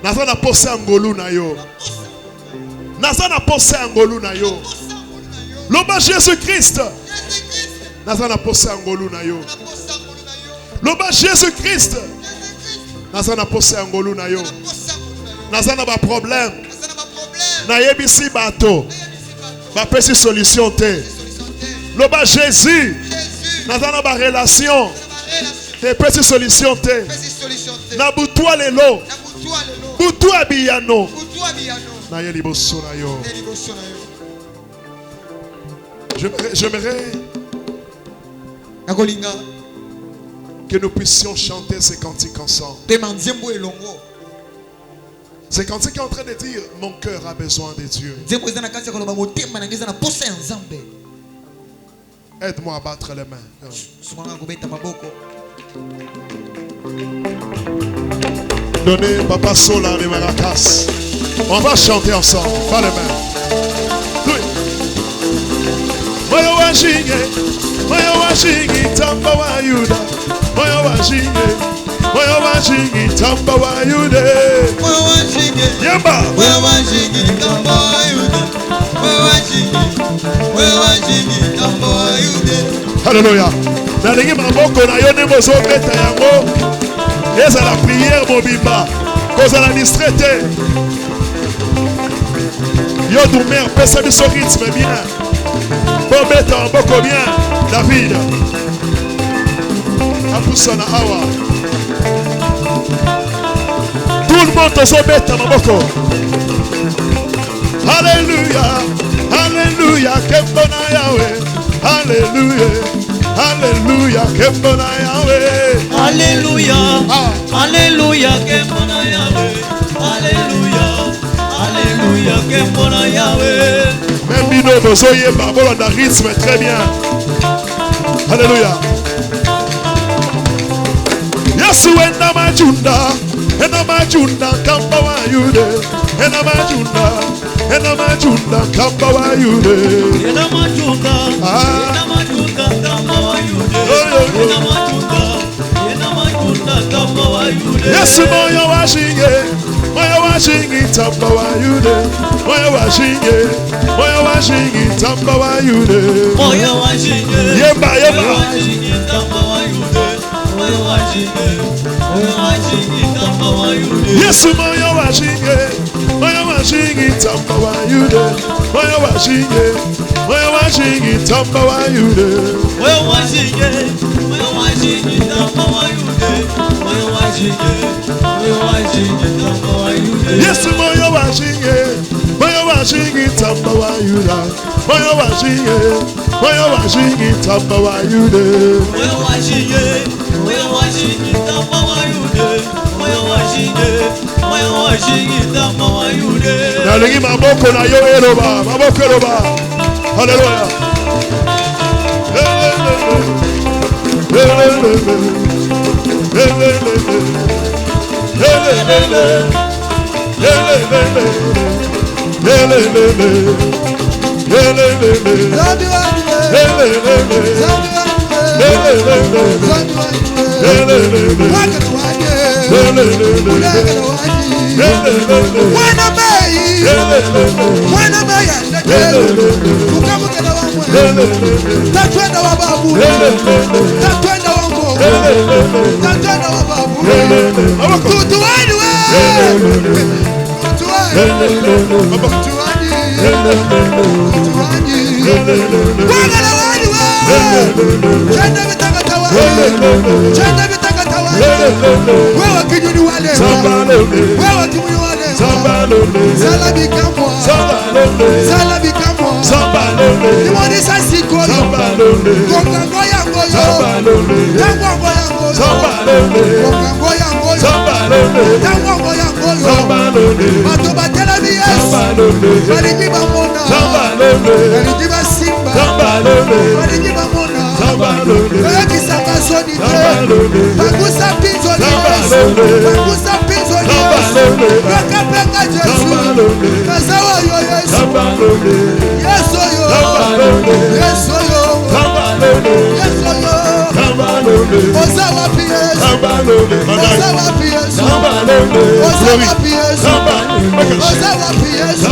Naza na pose angolu na yo. Naza na pose angolu na yo. Le bas Jésus-Christ. Naza na pose angolu na yo. Le bas Jésus-Christ. Naza na pose angolu na yo. Naza na ba problème. Na yebisi bato. Ba pesi solution te. Le bas Jésus. Naza na ba relation. Te pesi solution te. Na butwa lelo. Butwa biyano. Na ye liboso na yo. J'aimerais que nous puissions chanter ces cantiques ensemble. Ces cantiques est en train de dire mon cœur a besoin de Dieu. Aide-moi à battre les mains. Donnez Papa Sola les maracas. On va chanter ensemble. Pas les mains. Oui. Moyo washingi tamba wa Yuda. Moyo washingi tamba wa Yuda. Yamba. Moyo washingi tamba wa Yuda. Moyo washingi tamba wa Yuda. Alléluia. Nalingi maboko na yo nembo zo beta yango. Eza la prière mobimba. Koza la distraite. Yo du mère pesa biso rythme bien. Bon beta maboko bien. David. Apusana awa. Tout le monde tozo beta maboko. Alléluia. Alléluia. Kembona Yahweh. Alléluia. Alléluia, Kembona Yahweh. Alléluia, Alléluia, Kembona Yahweh. Alléluia, Alléluia, Kembona Yahweh. Même Bino Bozoye Barbola dans rythme très bien. Alléluia. Yesu enda majunda kamba wa yude. Enda majunda kamba wa yude. Enda majunda kamba wa yude. Enda majunda kamba wa yude. Yesu moyo washingi tamba wa yude. Moyo washingi tamba wa yude. Moyo washingi yemba tamba wa yude. Moyo washingi tamba wa yude. Yesu moyo washingi Moyo washingi tamba wa yude. Moyo washingi. Moyo washingi tamba wa yude. Moyo washingi. Moyo washingi tamba wa yude. Moyo washingi. Moyo washingi tamba wa yude. Yes, moyo washingi. Moyo washingi tamba wa yude. Moyo washingi. Moyo washingi tamba wa yude. Moyo washingi. Moyo washingi tamba wa yude. Moyo washingi. Moyo washingi tamba wa yude. Nalingi maboko na yo eloba. Maboko eloba. Hallelujah. Tatwenda wa babu, tatwenda wa mbo, tatwenda wa babu. Tutuani we, tutuani, wagala wani we. Chenda mitakata wani, chenda mitakata wani. Wewe kinyuni wale, wewe kinyuni wale. Salabi kamwa, salabi kamwa. Nimoni sasi koyo, kongango yango yo, tango yango yo, kongango yango yo, tango yango yo. Matoba telabi yesu, marijiba mona, marijiba simba, marijiba mona. Kisaka soni te, bagusa pinzo ni yesu, bagusa pinzo ni yesu. Rakapenga jesu, kazawa yo yesu, yesu yo, yesu yo, yesu yo. Ozawa pi yesu, ozawa pi yesu, ozawa pi yesu, ozawa pi yesu.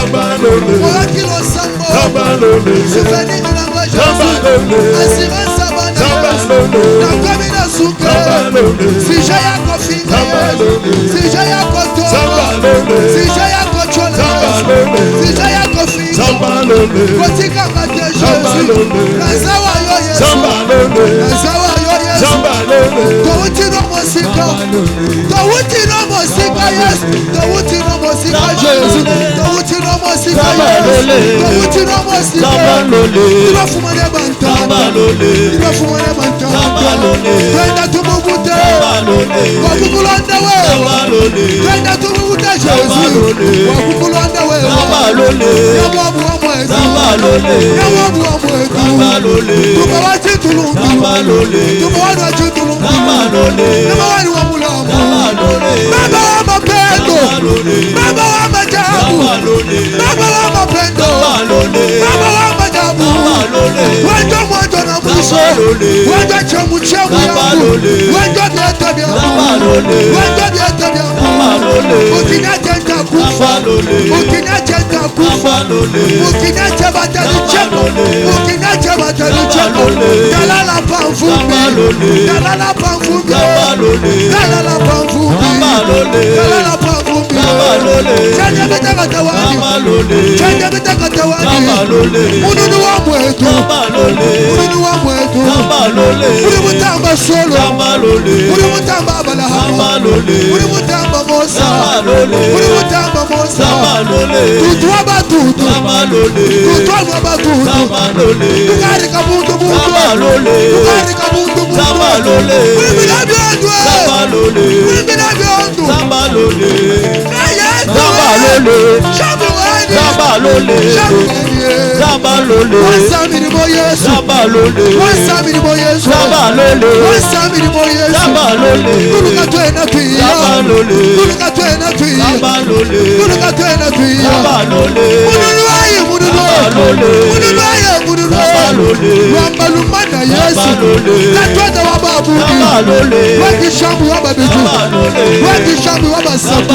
Ola kilo sambo, sufeni minango jesu, asiransa bana yesu. Nakomi na suke, sija yako finga yesu, sija yako togo, sija yako chola yesu, sija yako finga. Kotika kate jesu, kazawa yo yesu, kazawa yo yesu. Towuti no mosika, towuti no mosika yesu, towuti no mosika jesu, towuti no mosika yesu, towuti no mosika. Iba fumane bantana, iba fumane bantana. Twenda tumubute, wakukulonda wewe. Twenda tumubute jesu, wakukulonda wewe. Yawabu wa mwetu, yawabu wa mwetu. Tukawachi tulungu, tukawana chitulungu. Namawani wa mulamu, baba wa mapendo, baba wa majabu, baba wa mapendo, baba wa majabu. Wendo mwanzo na mwisho, wendo chemu chemu yangu, wendo bieta byangu, wendo bieta byangu. Ukinache nitakufa, ukinache nitakufa, ukinache batali chemo, ukinache batali chemo. Dalala pamvumbi, dalala pamvumbi, dalala pamvumbi, dalala pamvumbi. Chanja betaka tawani, chanja betaka tawani. Mununu wa mwetu, mununu wa mwetu. Uri mutamba solo, uri mutamba balahama, uri mutamba mosa, uri mutamba mosa. Tutwa batutu, tutwa batutu. Tukari kabundu bundu, tukari kabundu bundu. Uri bilabi ondwe, uri bilabi ondu. Wasamiri mo Yesu, wasamiri mo Yesu, wasamiri mo Yesu. Kuluka twena tuya, kuluka twena tuya, kuluka twena tuya. Mununu aye, mununu aye, mununu aye. Wambalumana Yesu, katwenda wababudi, wakishambu wababitu, wakishambu wabasabu,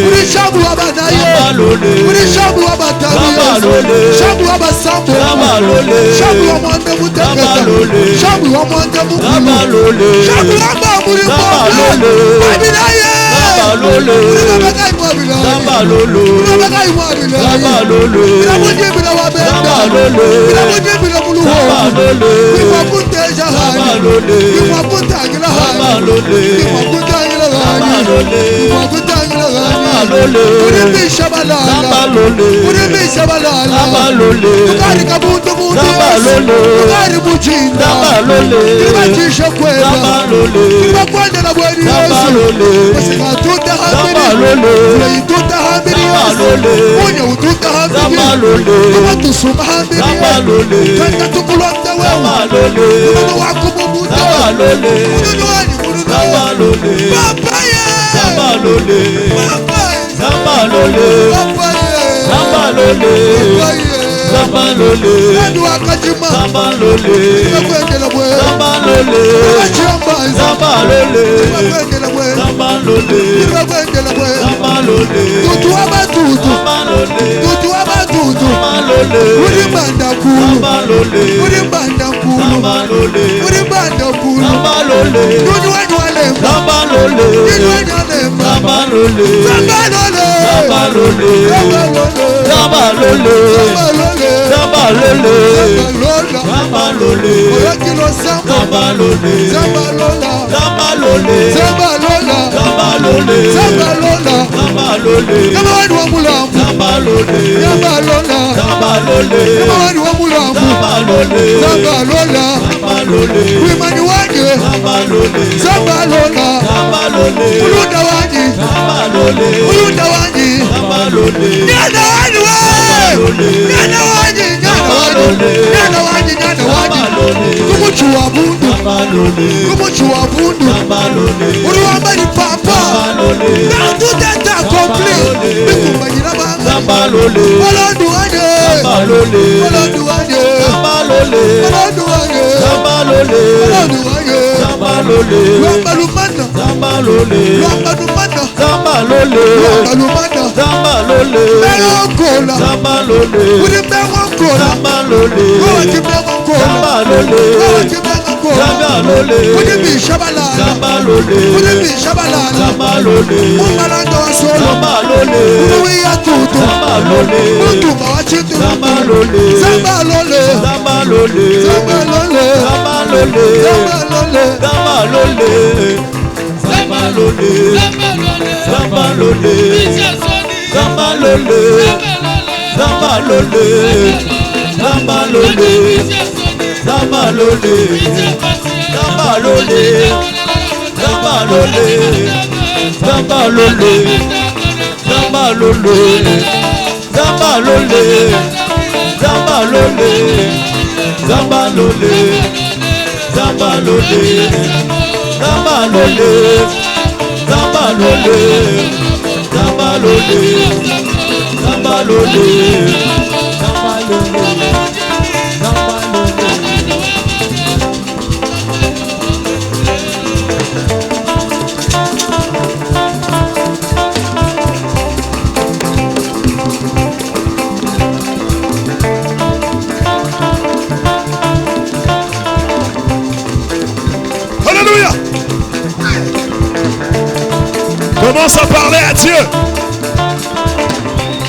ulishambu wabanaye, ulishambu wabatabi Yesu, shambu wabasambu, shambu wamwande muteketa, shambu wamwande mukulu, shambu wambamuri mwanda, wabinaye, Zabalole, Zabalolo, Zabalole, Commence à parler à Dieu.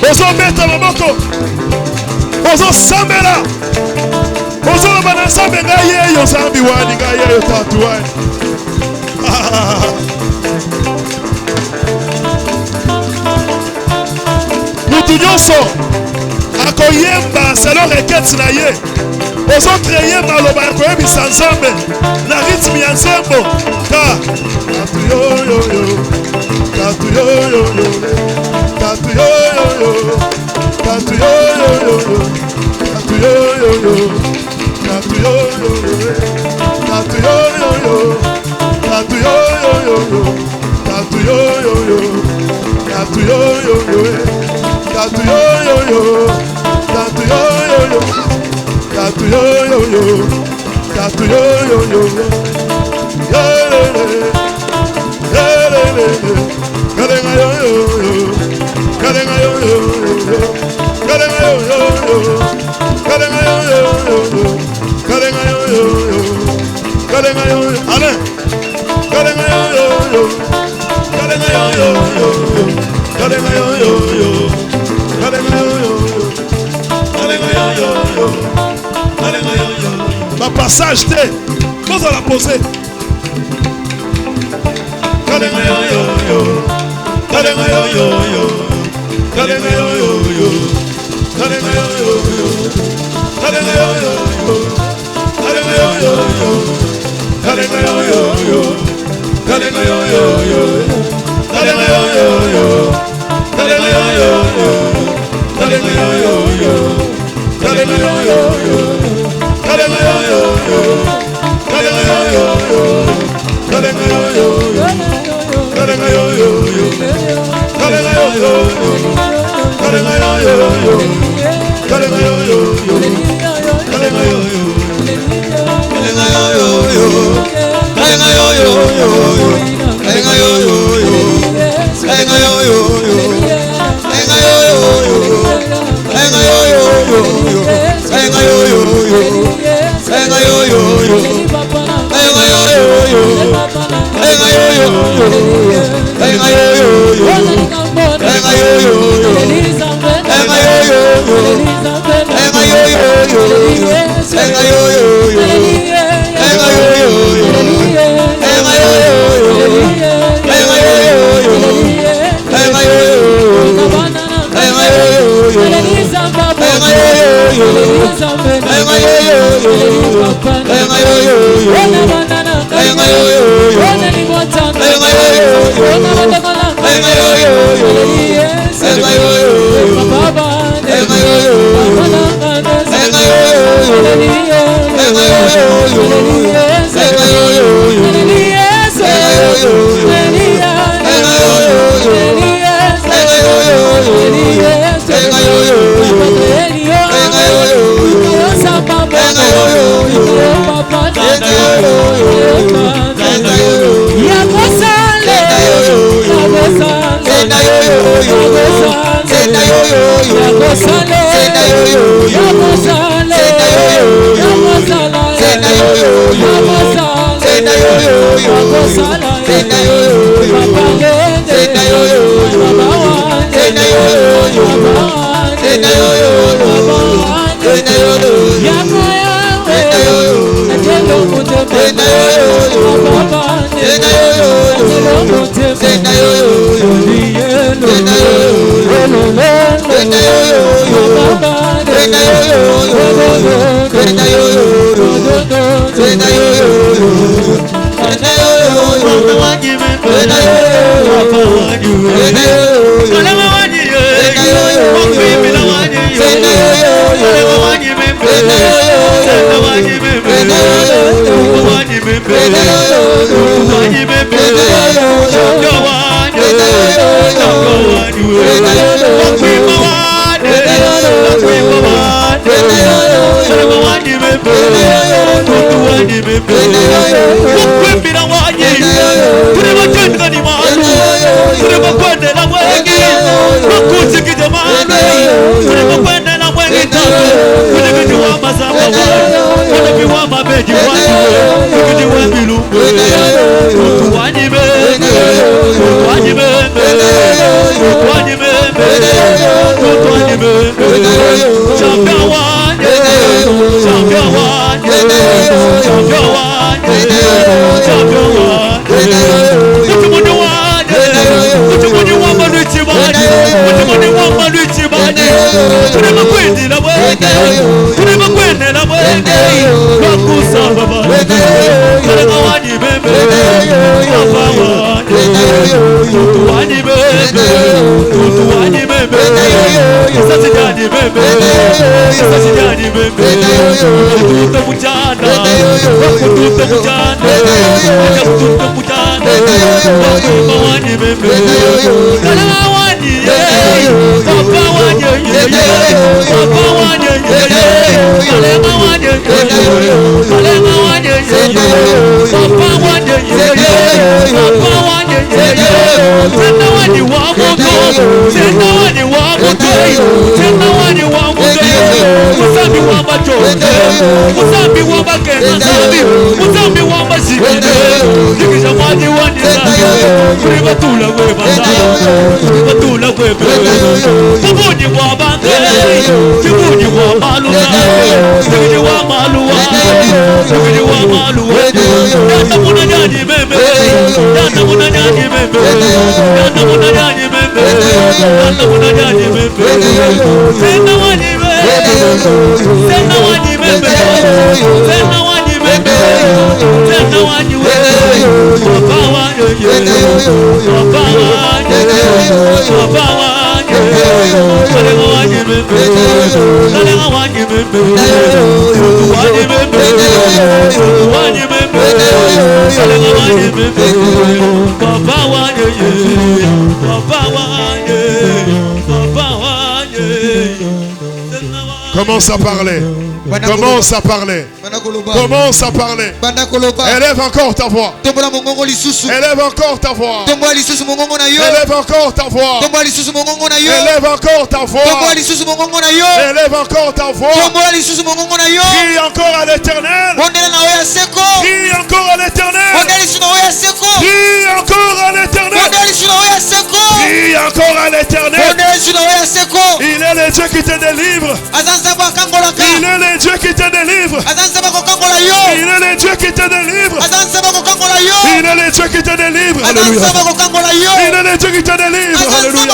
Ozo meta maboko. Ozo sambela. Ozo bana sambela ye yo sambi wani ga ye yo tatuani. Mutu nyonso akoyemba selon requête na ye. Ozo créer maloba koyebisa Nzambe na rythme ya nzembo ka tatu yo yo yo. Tatu yo yo yo, tatu yo yo yo, tatu yo yo yo, tatu yo yo yo, tatu yo yo yo, tatu yo yo yo, tatu yo yo yo, tatu yo yo yo, tatu yo yo yo, tatu yo yo yo, tatu yo yo yo, tatu yo yo yo, tatu yo yo yo, Kalenga yo yo yo, kalenga yo yo yo, kalenga yo yo yo, kalenga yo yo yo, kalenga yo yo yo, kalenga yo yo, allez, kalenga yo yo yo, kalenga yo yo yo. La passage T, comment ça la poser? Kibuni wa bange, kibuni wa maluna, Mubiri wa malu Yanda muna nyani meme Yanda muna nyani meme Yanda muna nyani meme Yanda muna nyani meme Sena wani meme Sena wani meme Sena wani meme Sena wani meme Papa wani Papa wani Papa wani Salenga wani meme Salenga wani meme Wani meme Wani meme Salenga wani meme Papa wani Papa wani Papa wani Commence à parler. Commence à parler. Commence à parler. Élève encore ta voix. Élève encore ta voix. Élève encore ta voix. Élève encore ta voix. Élève encore ta voix. Crie encore à l'Éternel. Crie encore à l'Éternel. Crie encore à l'Éternel. Crie encore à l'Éternel. Il est le Dieu qui te délivre. Il est le Dieu qui te délivre. Il est le Dieu qui te délivre. Il est le Dieu qui te délivre. Alléluia. Il est le Dieu qui te délivre. Alléluia.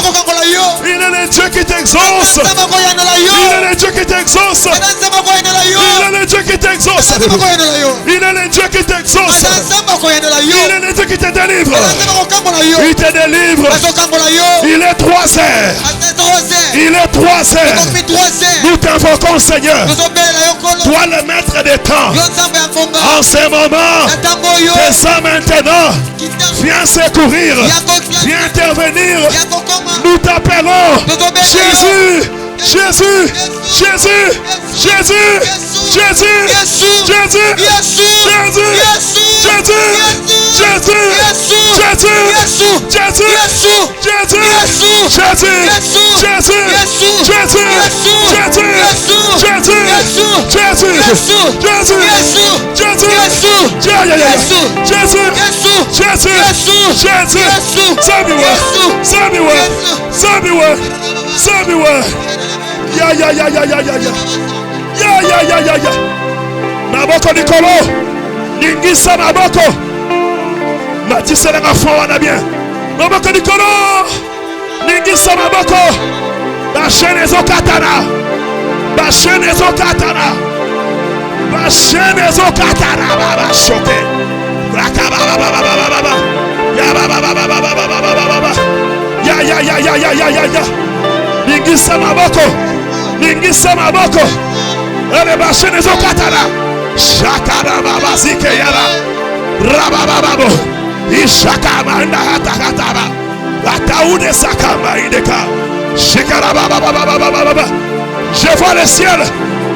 Il est le Dieu qui t'exauce. Il est le Dieu qui t'exauce. Il est le Dieu qui t'exauce. Il est le Dieu qui t'exauce. Il est le Dieu qui te délivre. Il te délivre. Il est 3 heures. Il est 3 heures. Nous t'invoquons, Seigneur. Toi le maître des temps. En ce moment, descends maintenant. Viens secourir. Viens intervenir. Nous t'appelons. Jésus. Jésus. Jésus. Jésus. Jésus. Jésus. Jésus. Jésus. Jésus. Jésus. Jésus. Jésus. Jésus. Jésus. Jésus. Jésus. Maboko Nikolo, Ningisa Maboko, Matisse la Fouana bien. Maboko Nikolo, Ningisa Maboko, la chaîne est au katana, la chaîne est au katana, la chaîne est au katana, Baba choqué, ya, Ningisa Maboko, Ningisa Maboko. Elle va chez les Okatana. Shakara Baba Zikeyara. Rabababo. Ishakama Nahatakataba. Ataoude Sakama Ideka. Shikara Baba. Je vois le ciel.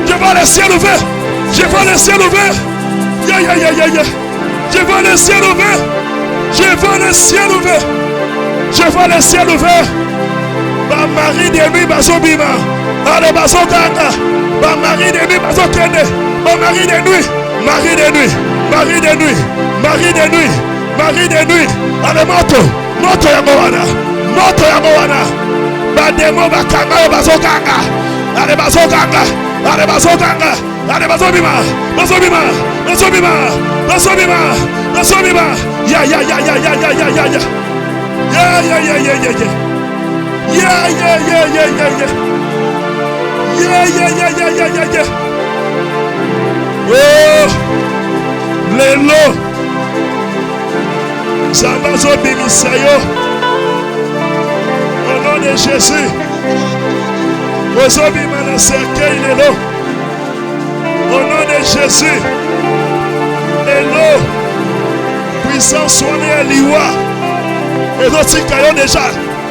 Je vois le ciel ouvert. Je vois le ciel ouvert. Ya. Je vois le ciel ouvert. Je vois le ciel ouvert. Je vois le ciel ouvert. Ma mari de mi bazobima. Ale bazoganga. Ma mari de nuit, ma mari de nuit, mari de nuit, mari de nuit, mari de nuit, mari de nuit. Ale moto ya moana, bademo bakanga bazoganga, ale bazoganga, ale bazobima, ya. Oh, Lelo Zambazo Bimisayo. Au nom de Jésus. Ozobima na cercueil Lelo. Au nom de Jésus. Lelo. Puissance soignée à l'Iwa. Et d'autres caillons déjà.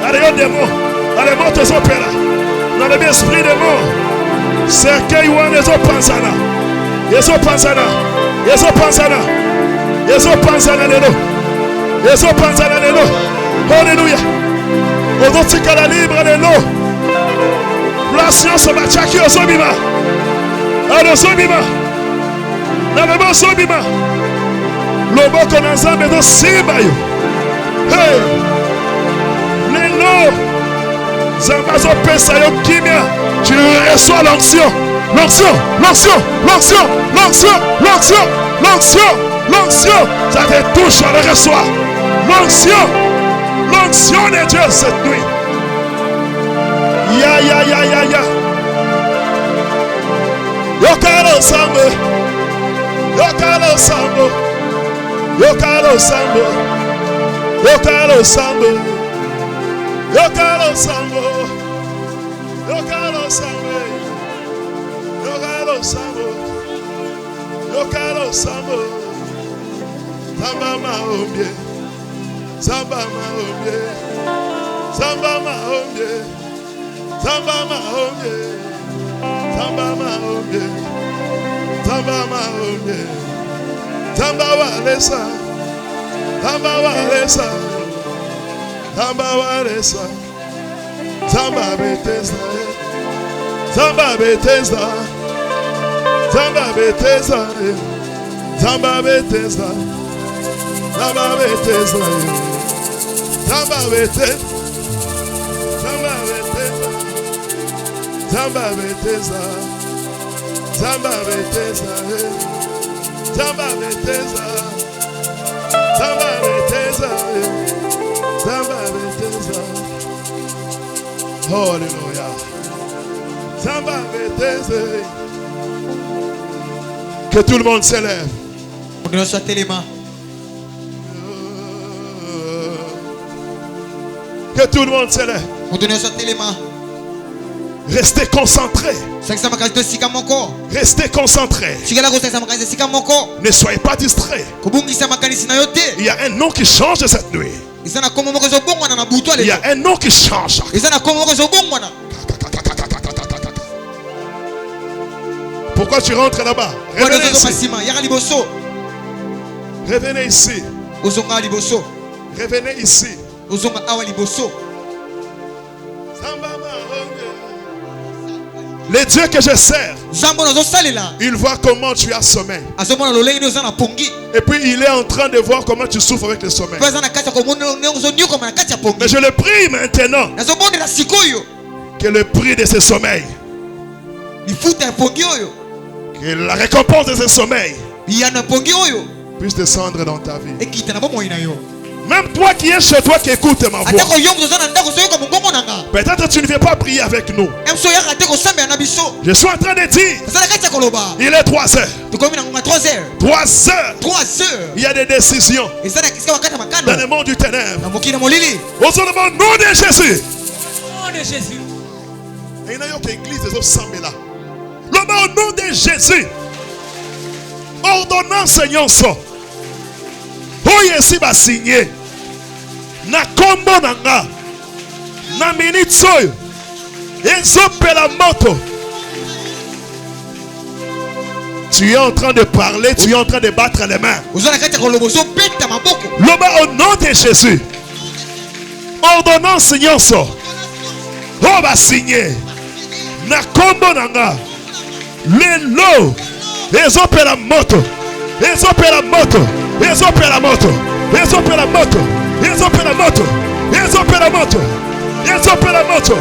Allez, démon. Allez, monte aux opéras. Dans l'esprit de mort, cercueil ou les opansana, les opansana, alléluia. Ozotika la libre lelo. La science bachaki osobima. Allô sobima. Na baba sobima. Loboko na nzambe do simba yo. Hey. Lelo. Zambazo pesa yo kimia. Tu reçois l'onction. L'onction, l'onction, l'onction, l'onction, l'onction, l'onction, l'onction. Ça te touche, on le reçoit. L'onction, l'onction de Dieu cette nuit. Ya, ya, ya, ya, ya. Yokalo sambo, yokalo sambo, yokalo sambo, yokalo sambo, yokalo sambo, yokalo sambo, yokalo sambo, yokalo sambo. Samba maombie, samba maombie, samba maombie, samba maombie. Samba maombie, samba maombie, samba walesa, samba walesa, samba walesa, samba betesda, samba betesda, samba betesda, samba betesda, samba betesda, samba betesda, samba betesda. Zamba betesa, Zamba betesa, Zamba betesa, Zamba betesa, Zamba betesa. Hallelujah. Zamba betesa. Que tout le monde s'élève. Que tout le monde s'élève. Restez concentrés. Restez concentrés. Ne soyez pas distraits. Il y a un nom qui change cette nuit. Il y a un nom qui change. Pourquoi tu rentres là-bas? Revenez ici. Revenez ici. Revenez ici. Les dieux que je sers, il voit comment tu as sommeil. Et puis il est en train de voir comment tu souffres avec le sommeil. Mais je le prie maintenant que le prix de ce sommeil, que la récompense de ce sommeil puisse descendre dans ta vie. Même toi qui es chez toi qui écoutes ma voix. Peut-être tu ne viens pas prier avec nous. Je suis en train de dire, il est 3 heures. 3 heures. Il y a des décisions dans le monde du ténèbre. Au nom de Jésus. Et il y a une église des autres là. Au nom de Jésus. Ordonnance Seigneur so. Oyesi ba signé. Na kombo nanga. Na minute soyo. Ezopela moto. Tu es en train de parler, tu es en train de battre les mains. Loba au nom de Jésus. Ordonnance Seigneur so. Oh ba signé. Na kombo nanga. Lelo. Ezopela moto. Ezopela moto. Ezopela moto. Ezopela moto. Ezopela moto. Ezopela moto. Ezopela moto.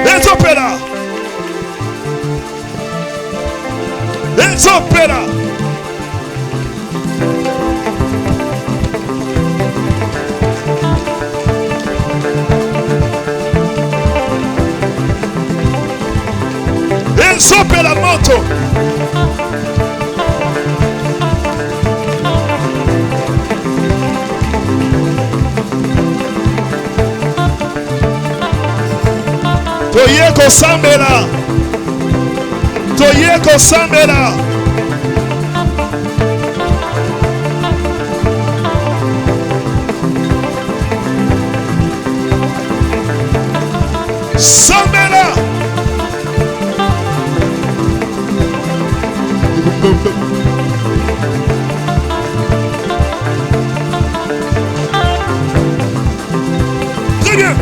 Ezopela. Ezopela. Ezopela moto. Toye kosambela. Toye kosambela. Sambela. Très bien.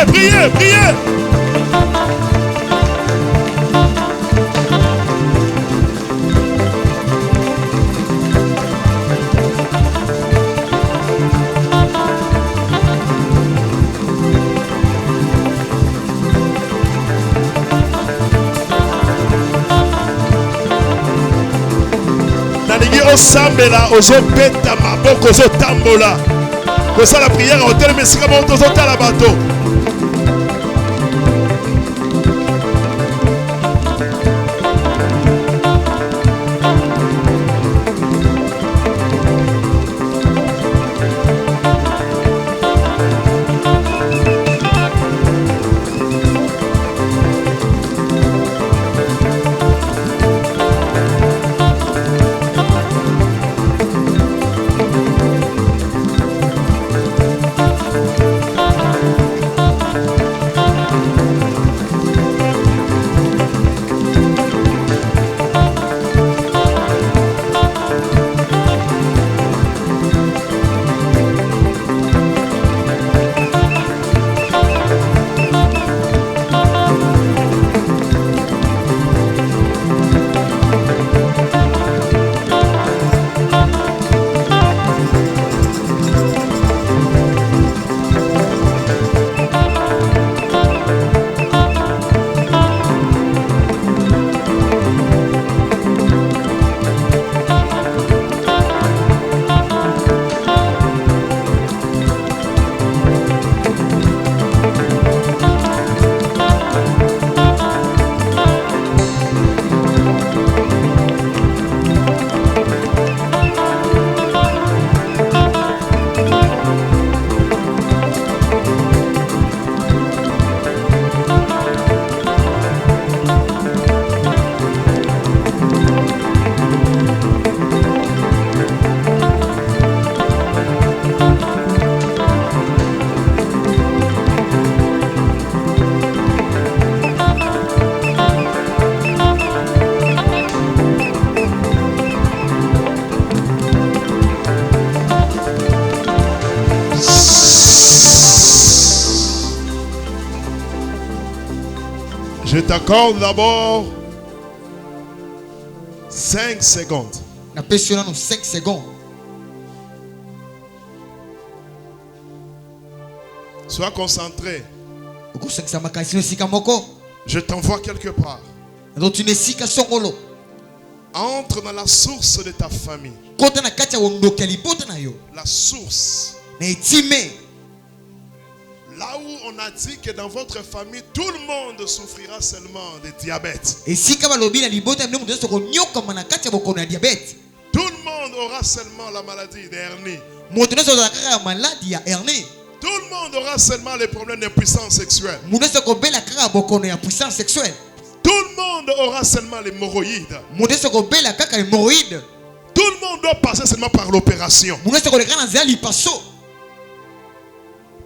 Priez, priez. Nalingi osambela ozobeta maboko ozotambola kosala prière otelema esika moko tozotala bato. Je t'accorde d'abord 5 secondes. napesi 5 secondes. Sois concentré. okosangisa makanisi esika moko. Je t'envoie quelque part. nzotina esika songolo. Entre dans la source de ta famille. kota na kati ya wondoki ya libota na yo. La source. na etime. Là où on a dit que dans votre famille, tout le monde souffrira seulement de diabète. esika balobi na libota mne mutu sokonyokama na kati ya bokono ya diabete. Tout le monde aura seulement la maladie d'hernie. moto nyonso azalaka kaka maladi ya hernie. Tout le monde aura seulement les problèmes d'impuissance sexuelle. moto nyonso akobela kaka bokono ya puissance sexuelle. Tout le monde aura seulement les hémorroïdes. moto nyonso akobela kaka hémorroïde. Tout le monde doit passer seulement par l'opération. moto nyonso akoleka na nzela lipaso.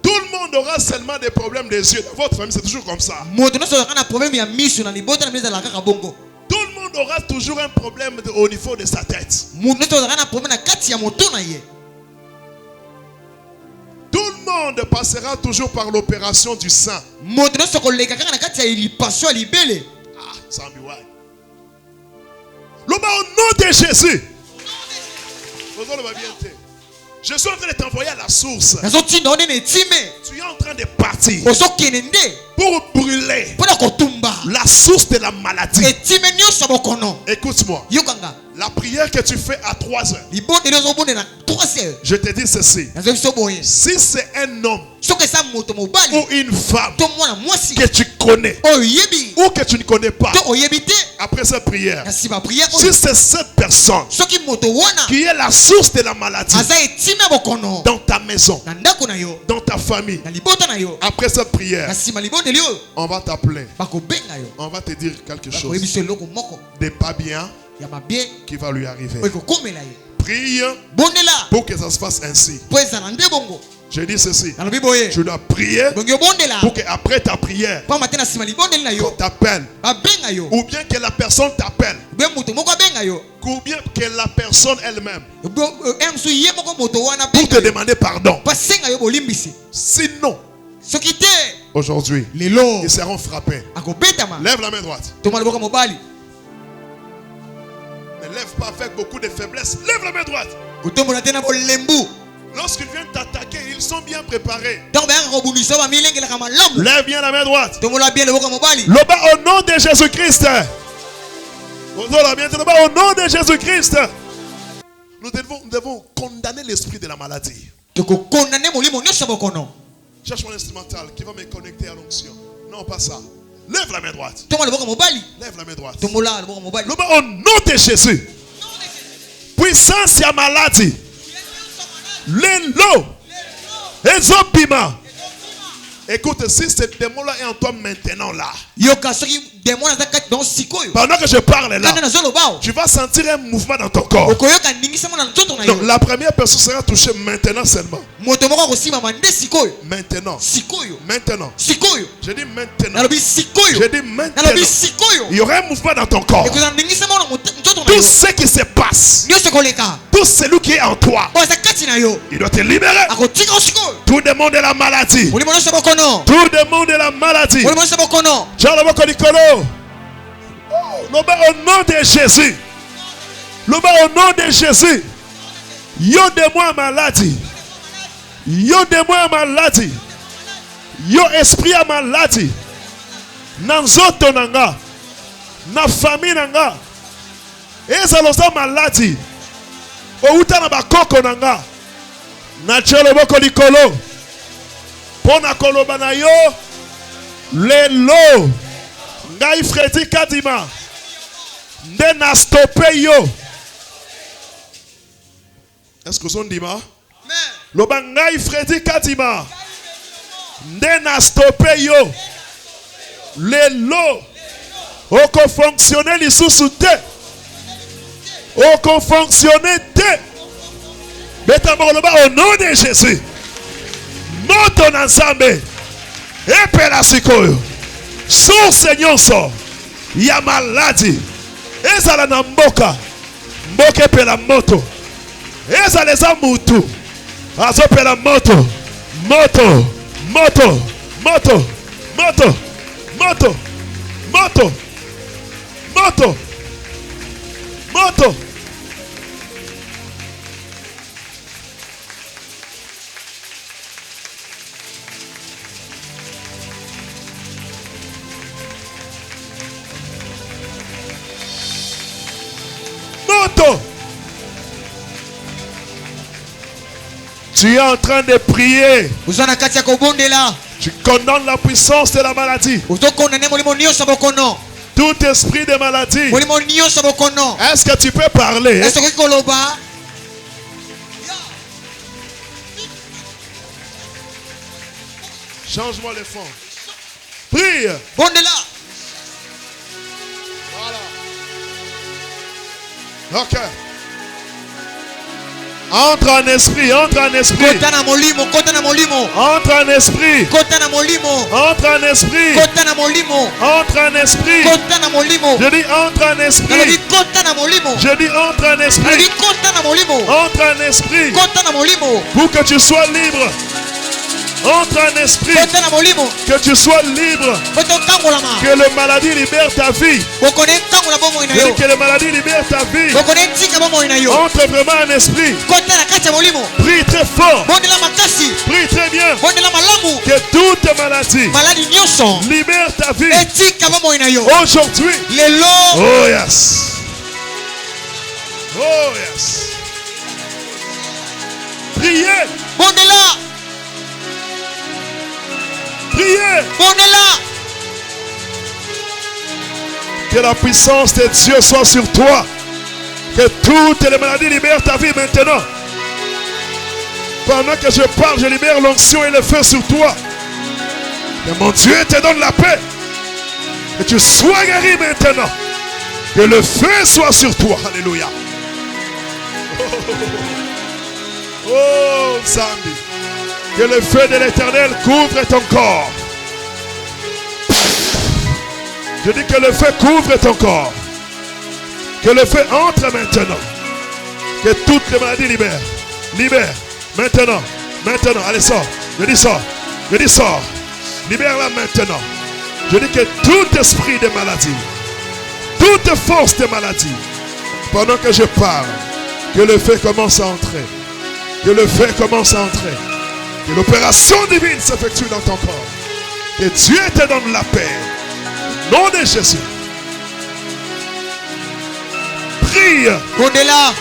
Tout le monde aura seulement des problèmes des yeux. Dans votre famille, c'est toujours comme ça. moto nyonso azalaka na problème ya miso na libota na miso ezalaka kaka bongo. Tout le monde aura toujours un problème au niveau de sa tête. moto nyonso azalaka na problème na kati ya moto na ye. Tout le monde passera toujours par l'opération du sang. moto nyonso akoleka kaka na kati ya lipaso ya libele. Loba au nom de Jésus. Je suis en train de t'envoyer à la source. Tu es en train de partir pour brûler la source de la maladie. Écoute-moi. La prière que tu fais à 3 heures, je te dis ceci. Si c'est un homme ou une femme que tu connais ou que tu ne connais pas, après cette prière, si c'est cette personne qui est la source de la maladie dans ta maison, dans ta famille, après cette prière, on va t'appeler, on va te dire quelque chose de pas bien qui va lui arriver. Prie pour que ça se fasse ainsi. Je dis ceci. Tu dois prier pour qu'après ta prière, qu'on t'appelle. Ou bien que la personne t'appelle. Ou bien que la personne elle-même. Pour te demander pardon. Sinon, aujourd'hui, ils seront frappés. Lève la main droite. Ne lève pas avec beaucoup de faiblesse. Lève la main droite. Lorsqu'ils viennent t'attaquer, ils sont bien préparés. Lève bien la main droite. Loba au nom de Jésus-Christ. Au nom de Jésus-Christ. Nous devons condamner l'esprit de la maladie. Cherche mon instrumental qui va me connecter à l'onction. Non, pas ça. Lève la main droite. Lève la main droite. Loba au nom de Jésus. Puissance à maladie. L'élo. Ezopima. Écoute, si ce démon-là est en toi maintenant là, pendant que je parle là, tu vas sentir un mouvement dans ton corps. Donc, la première personne sera touchée maintenant seulement. Maintenant. Maintenant. Je dis maintenant. Je dis maintenant. Il y aura un mouvement dans ton corps. Tout ce qui se passe, tout celui qui est en toi, il doit te libérer. Tout le monde de la maladie. Tout le monde de la maladie. Au nom de Jésus. Au nom de Jésus. Yo de moi maladie. Yo de moi maladie. Yo esprit à maladie. Nanzoto nanga. Na famille nanga. Ezalosa maladie. Outa na bakoko nanga. Na chelo boko likolo. Pona koloba na yo. Lelo. Ngai Freddy Kadima. Nde na stoppe yo. Est-ce que son dima? Loba ngai Freddy Kadima. Nde na stoppe yo. Lelo. Oko fonctionner lisusu te. Oko fonctionner te. Betamo loba au nom de Jésus. Moto na nzambe. Epela sikoyo. Source nyonso ya maladi ezala na mboka mboka epela moto ezala eza mutu azopela moto moto moto moto moto moto moto moto moto Tu es en train de prier. Tu condamnes la puissance de la maladie. Tout esprit de maladie. Est-ce que tu peux parler? Change-moi le fond. Prie. Voilà. Ok. Entre en esprit, entre en esprit. Entre en esprit. Entre en esprit. Entre en esprit. Je dis entre en esprit. Je dis entre en esprit. Entre en esprit. Pour que tu sois libre. Entre en esprit. Que tu sois libre. Que la maladie libère ta vie. Que la maladie libère ta vie. Entre vraiment en esprit. Prie très fort. Prie très bien. Que toute maladie libère ta vie. Aujourd'hui. Oh yes. Oh yes. Priez. Priez. Que la puissance de Dieu soit sur toi. Que toutes les maladies libèrent ta vie maintenant. Pendant que je parle, je libère l'onction et le feu sur toi. Que mon Dieu te donne la paix. Que tu sois guéri maintenant. Que le feu soit sur toi. Alléluia. Oh, Zambi. Que le feu de l'Éternel couvre ton corps. Je dis que le feu couvre ton corps. Que le feu entre maintenant. Que toutes les maladies libèrent. Libère. Maintenant. Maintenant. Allez, sors. Je dis sors. Je dis sors. Libère-la maintenant. Je dis que tout esprit de maladie, toute force de maladie, pendant que je parle, que le feu commence à entrer. Que le feu commence à entrer. Que l'opération divine s'effectue dans ton corps. Que Dieu te donne la paix. Au nom de Jésus. Prie. Au-delà.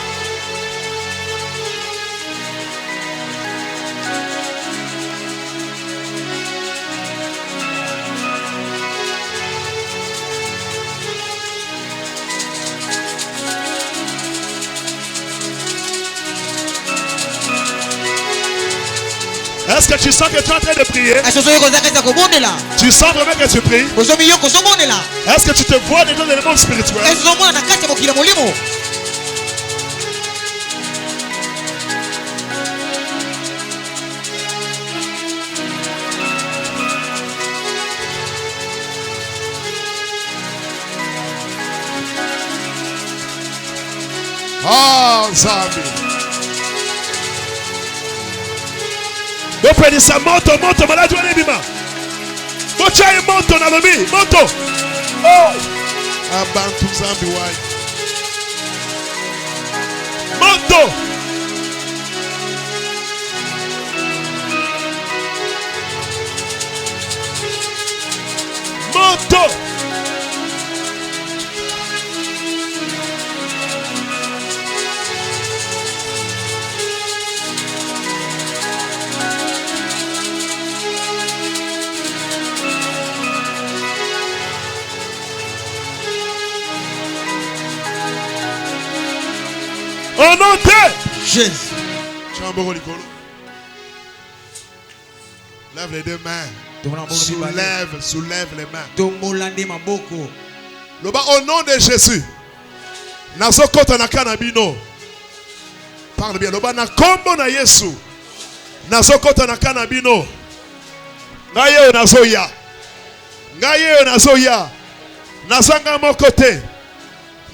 Est-ce que tu sens que tu es en train de prier? Tu sens vraiment que tu pries? Est-ce que tu te vois dans le monde spirituel? Oh, Zambi. Bopelisa moto moto maladi wana ebima. Bochai moto na lobi moto. Oh. Abantu Zambi wai. Moto. Moto. Au nom de Jésus. Lève les deux mains. Soulève les mains. Loba au nom de Jésus. Nazokota na kanabino. Parle bien. Loba na kombo na Yesu. Nazokota na kanabino. Ngaye nazoya. Ngaye nazoya. Nazanga mon côté.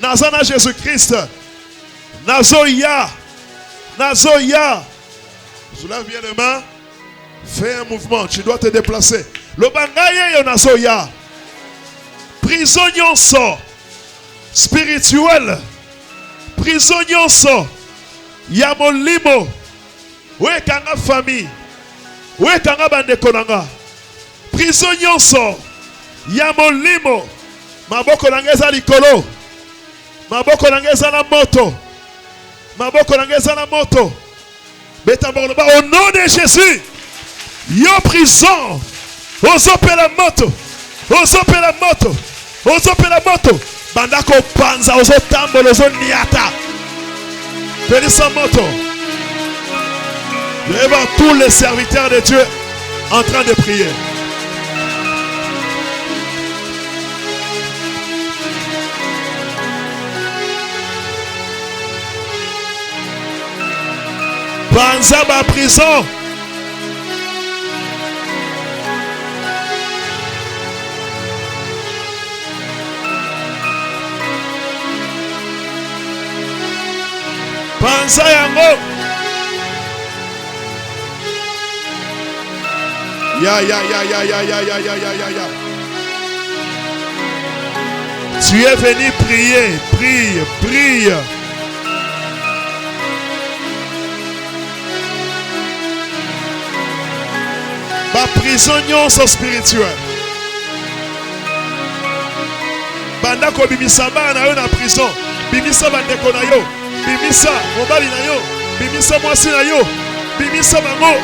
Nazana Jésus-Christ. Nazoya. Nazoya. Soulève bien les mains. Fais un mouvement. Tu dois te déplacer. Le bangaye nazoya. Prisonnier sort. Spirituel. Prisonnier sort. Yamolimo. Ouais kanga famille. Ouais kanga bande konanga. Prisonnier sort. Yamolimo. Maboko langeza likolo. Maboko langeza la moto. Maboko langeza la moto. Au nom de Jésus. Yo prison. Ozope la moto. Ozope la moto. Ozope la moto. Bandako panza. Ozotambo. Ozoniata. Félissa moto. Je vais voir tous les serviteurs de Dieu en train de prier. Panza ba prison. Panza yango. Ya, ya, ya, ya, ya, ya, ya, ya, ya, ya. Tu es venu prier. Prie, prie. Ba prison nyonso spirituel. Banda ko bimisa bana yo na prison. Bimisa bandeko na yo. Bimisa mobali na yo. Bimisa mwasi na yo. Bimisa bango.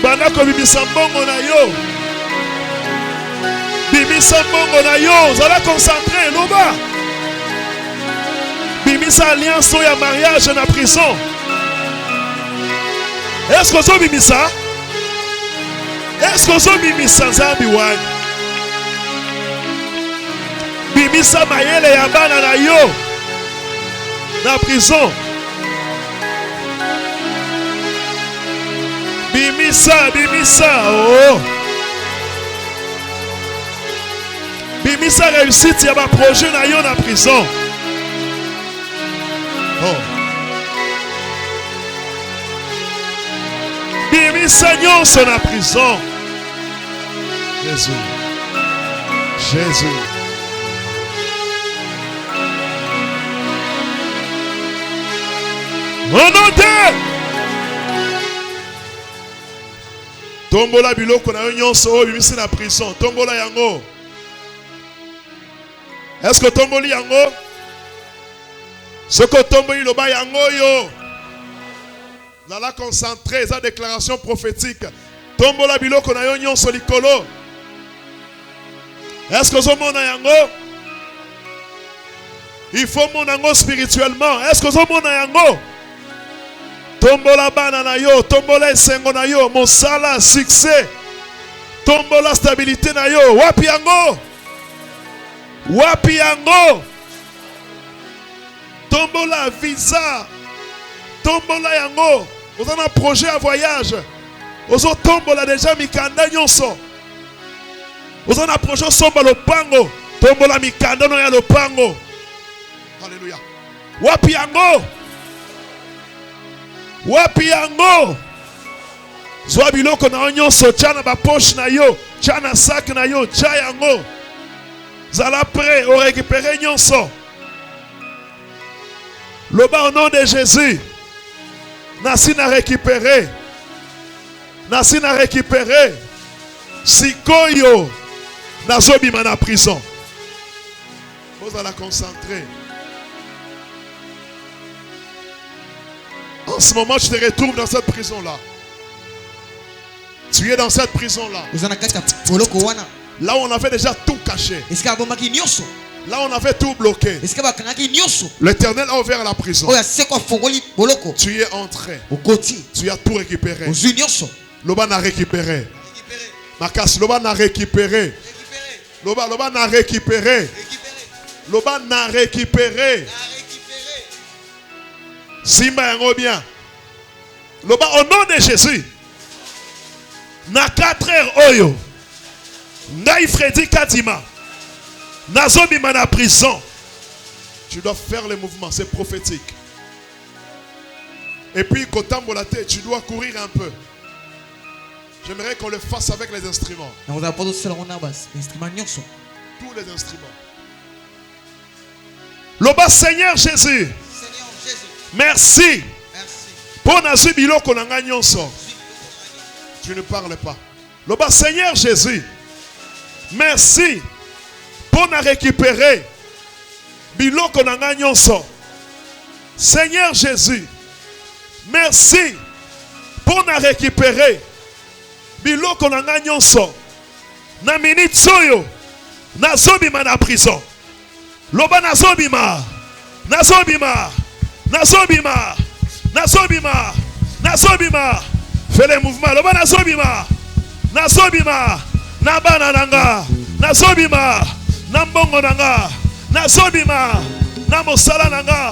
Banda ko bimisa mbongo na yo. Bimisa mbongo na yo. Zala concentré loba. Bimisa alliance ya mariage na prison. Est-ce que vous bimisa? Est-ce que vous bimisa nzambi wani? Bimisa mayele ya bana na yo na prison. Bimisa, bimisa, oh. Bimisa réussite ya ba projet na yo na prison. Oh. Bimisa nyonso na prison. Jésus. Jésus. Au nom de Tombola biloko na yo nyonso oyo bimisi na prison. Tombola yango. Est-ce que tomboli yango? Ce que tomboli loba yango yo. Zala concentré sa déclaration prophétique. Tombola biloko na yo nyonso likolo. Est-ce que zo mona yango? Il faut mona yango spirituellement. Est-ce que zo mona yango? Tombola bana na yo, tombola esengo na yo, mosala, succès. Tombola stabilité na yo. Wapi yango? Wapi yango? Tombola visa. Tombola yango. Vous avez un projet à voyage. Vous avez tombola déjà mikanda nyonso. Vous avez un projet somba lopango. Tombola mikanda no ya lopango. Alléluia. Wapi yango? Wapi yango? Zwa biloko na nyonso tchana ba poche na yo, tchana sac na yo, tcha yango. Zala prêt au récupérer nyonso. Loba au nom de Jésus. Nasi na récupérer. Nasi na récupérer. Sikoyo nazobima na prison. Vous allez concentrer. En ce moment, tu te retrouves dans cette prison-là. Tu es dans cette prison-là. Là où on avait déjà tout caché. Là où on avait tout bloqué. L'Éternel a ouvert la prison. Tu es entré. Tu as tout récupéré. Loba n'a récupéré. Makas, Loba n'a récupéré. Loba n'a récupéré. Loba n'a récupéré. Simba yango bien. Loba au nom de Jésus. Na 4 heures oyo. Ngai Freddy Kadima. Nazobima na prison. Tu dois faire les mouvements, c'est prophétique. Et puis kotambo la tête, tu dois courir un peu. J'aimerais qu'on le fasse avec les instruments. Tous les instruments. Loba Seigneur Jésus. Merci. Pour nazu biloko nanga nyonso. Tu ne parles pas. Loba Seigneur Jésus. Merci pour na récupérer biloko nanga nyonso. Seigneur Jésus. Merci pour na récupérer biloko nanga nyonso. Na minute soyo nazobima na prison. Loba nazobima. Nazobima. Nazobima, Nazobima, Nazobima. Fais les mouvements. Loba Nazobima, Nazobima, Nabana nanga, Nazobima, Nambongo nanga, Nazobima, Namosala nanga,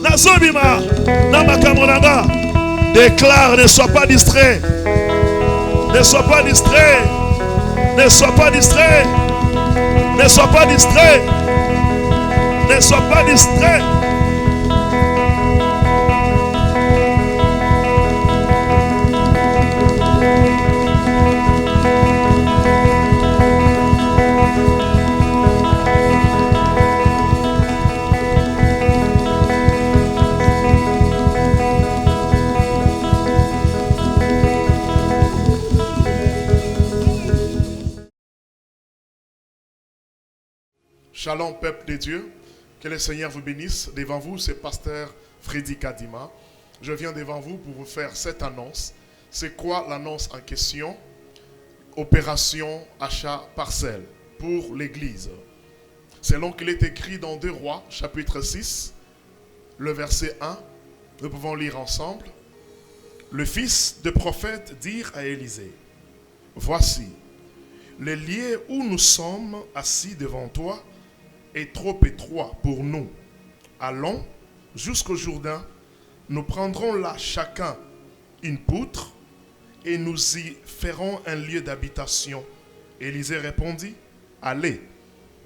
Nazobima, Namakamo nanga. Déclare, ne sois pas distrait. Ne sois pas distrait. Ne sois pas distrait. Ne sois pas distrait. Ne sois pas distrait. Shalom, peuple de Dieu. Que le Seigneur vous bénisse. Devant vous, c'est Pasteur Freddy Kadima. Je viens devant vous pour vous faire cette annonce. C'est quoi l'annonce en question? Opération achat parcelle pour l'Église. Selon qu'il est écrit dans 2 Rois, chapitre 6, le verset 1, nous pouvons lire ensemble. Le fils de prophète dit à Élisée, voici, le lieu où nous sommes assis devant toi est trop étroit pour nous. Allons jusqu'au Jourdain, nous prendrons là chacun une poutre et nous y ferons un lieu d'habitation. Élisée répondit, allez.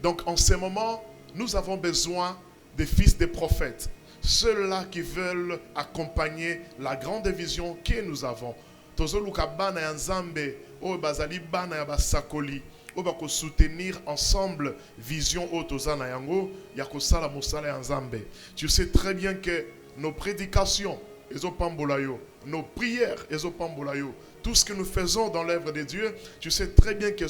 Donc en ce moment, nous avons besoin des fils des prophètes, ceux-là qui veulent accompagner la grande vision que nous avons. Soutenir ensemble vision otozana yango yakosala musala yanzambe. Tu sais très bien que nos prédications nos prières tout ce que nous faisons dans l'œuvre de Dieu, tu sais très bien que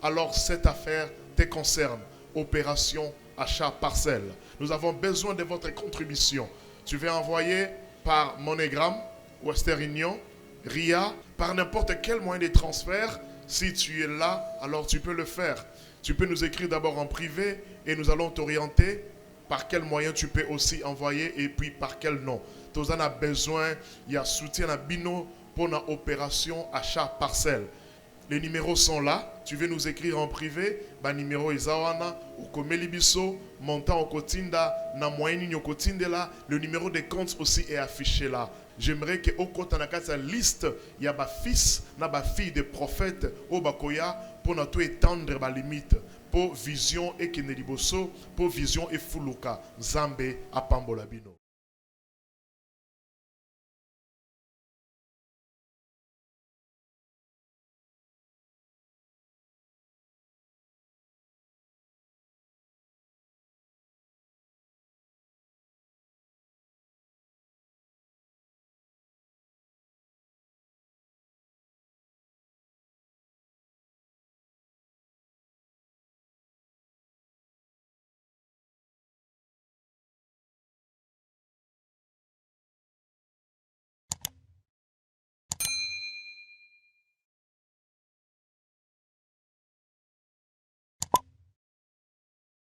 alors cette affaire te concerne. Opération achat parcelle. Nous avons besoin de votre contribution. Tu veux envoyer par MoneyGram, Western Union, RIA, par n'importe quel moyen de transfert. Si tu es là, alors tu peux le faire. Tu peux nous écrire d'abord en privé et nous allons t'orienter par quel moyen tu peux aussi envoyer et puis par quel nom. Tu as besoin, il y a soutien à Bino pour une opération achat parcelle. Les numéros sont là. Tu veux nous écrire en privé, numéro Isawana, Okomelibiso, montant au Kotinda, na moyenne au Kotindela. Le numéro de compte aussi est affiché là. J'aimerais que au côté de la liste, il y a ba fils, na ba fille de prophète au bakoya pour na tout étendre ba limite pour vision et keneliboso, pour vision et fuluka, Zambé à Pambolabino.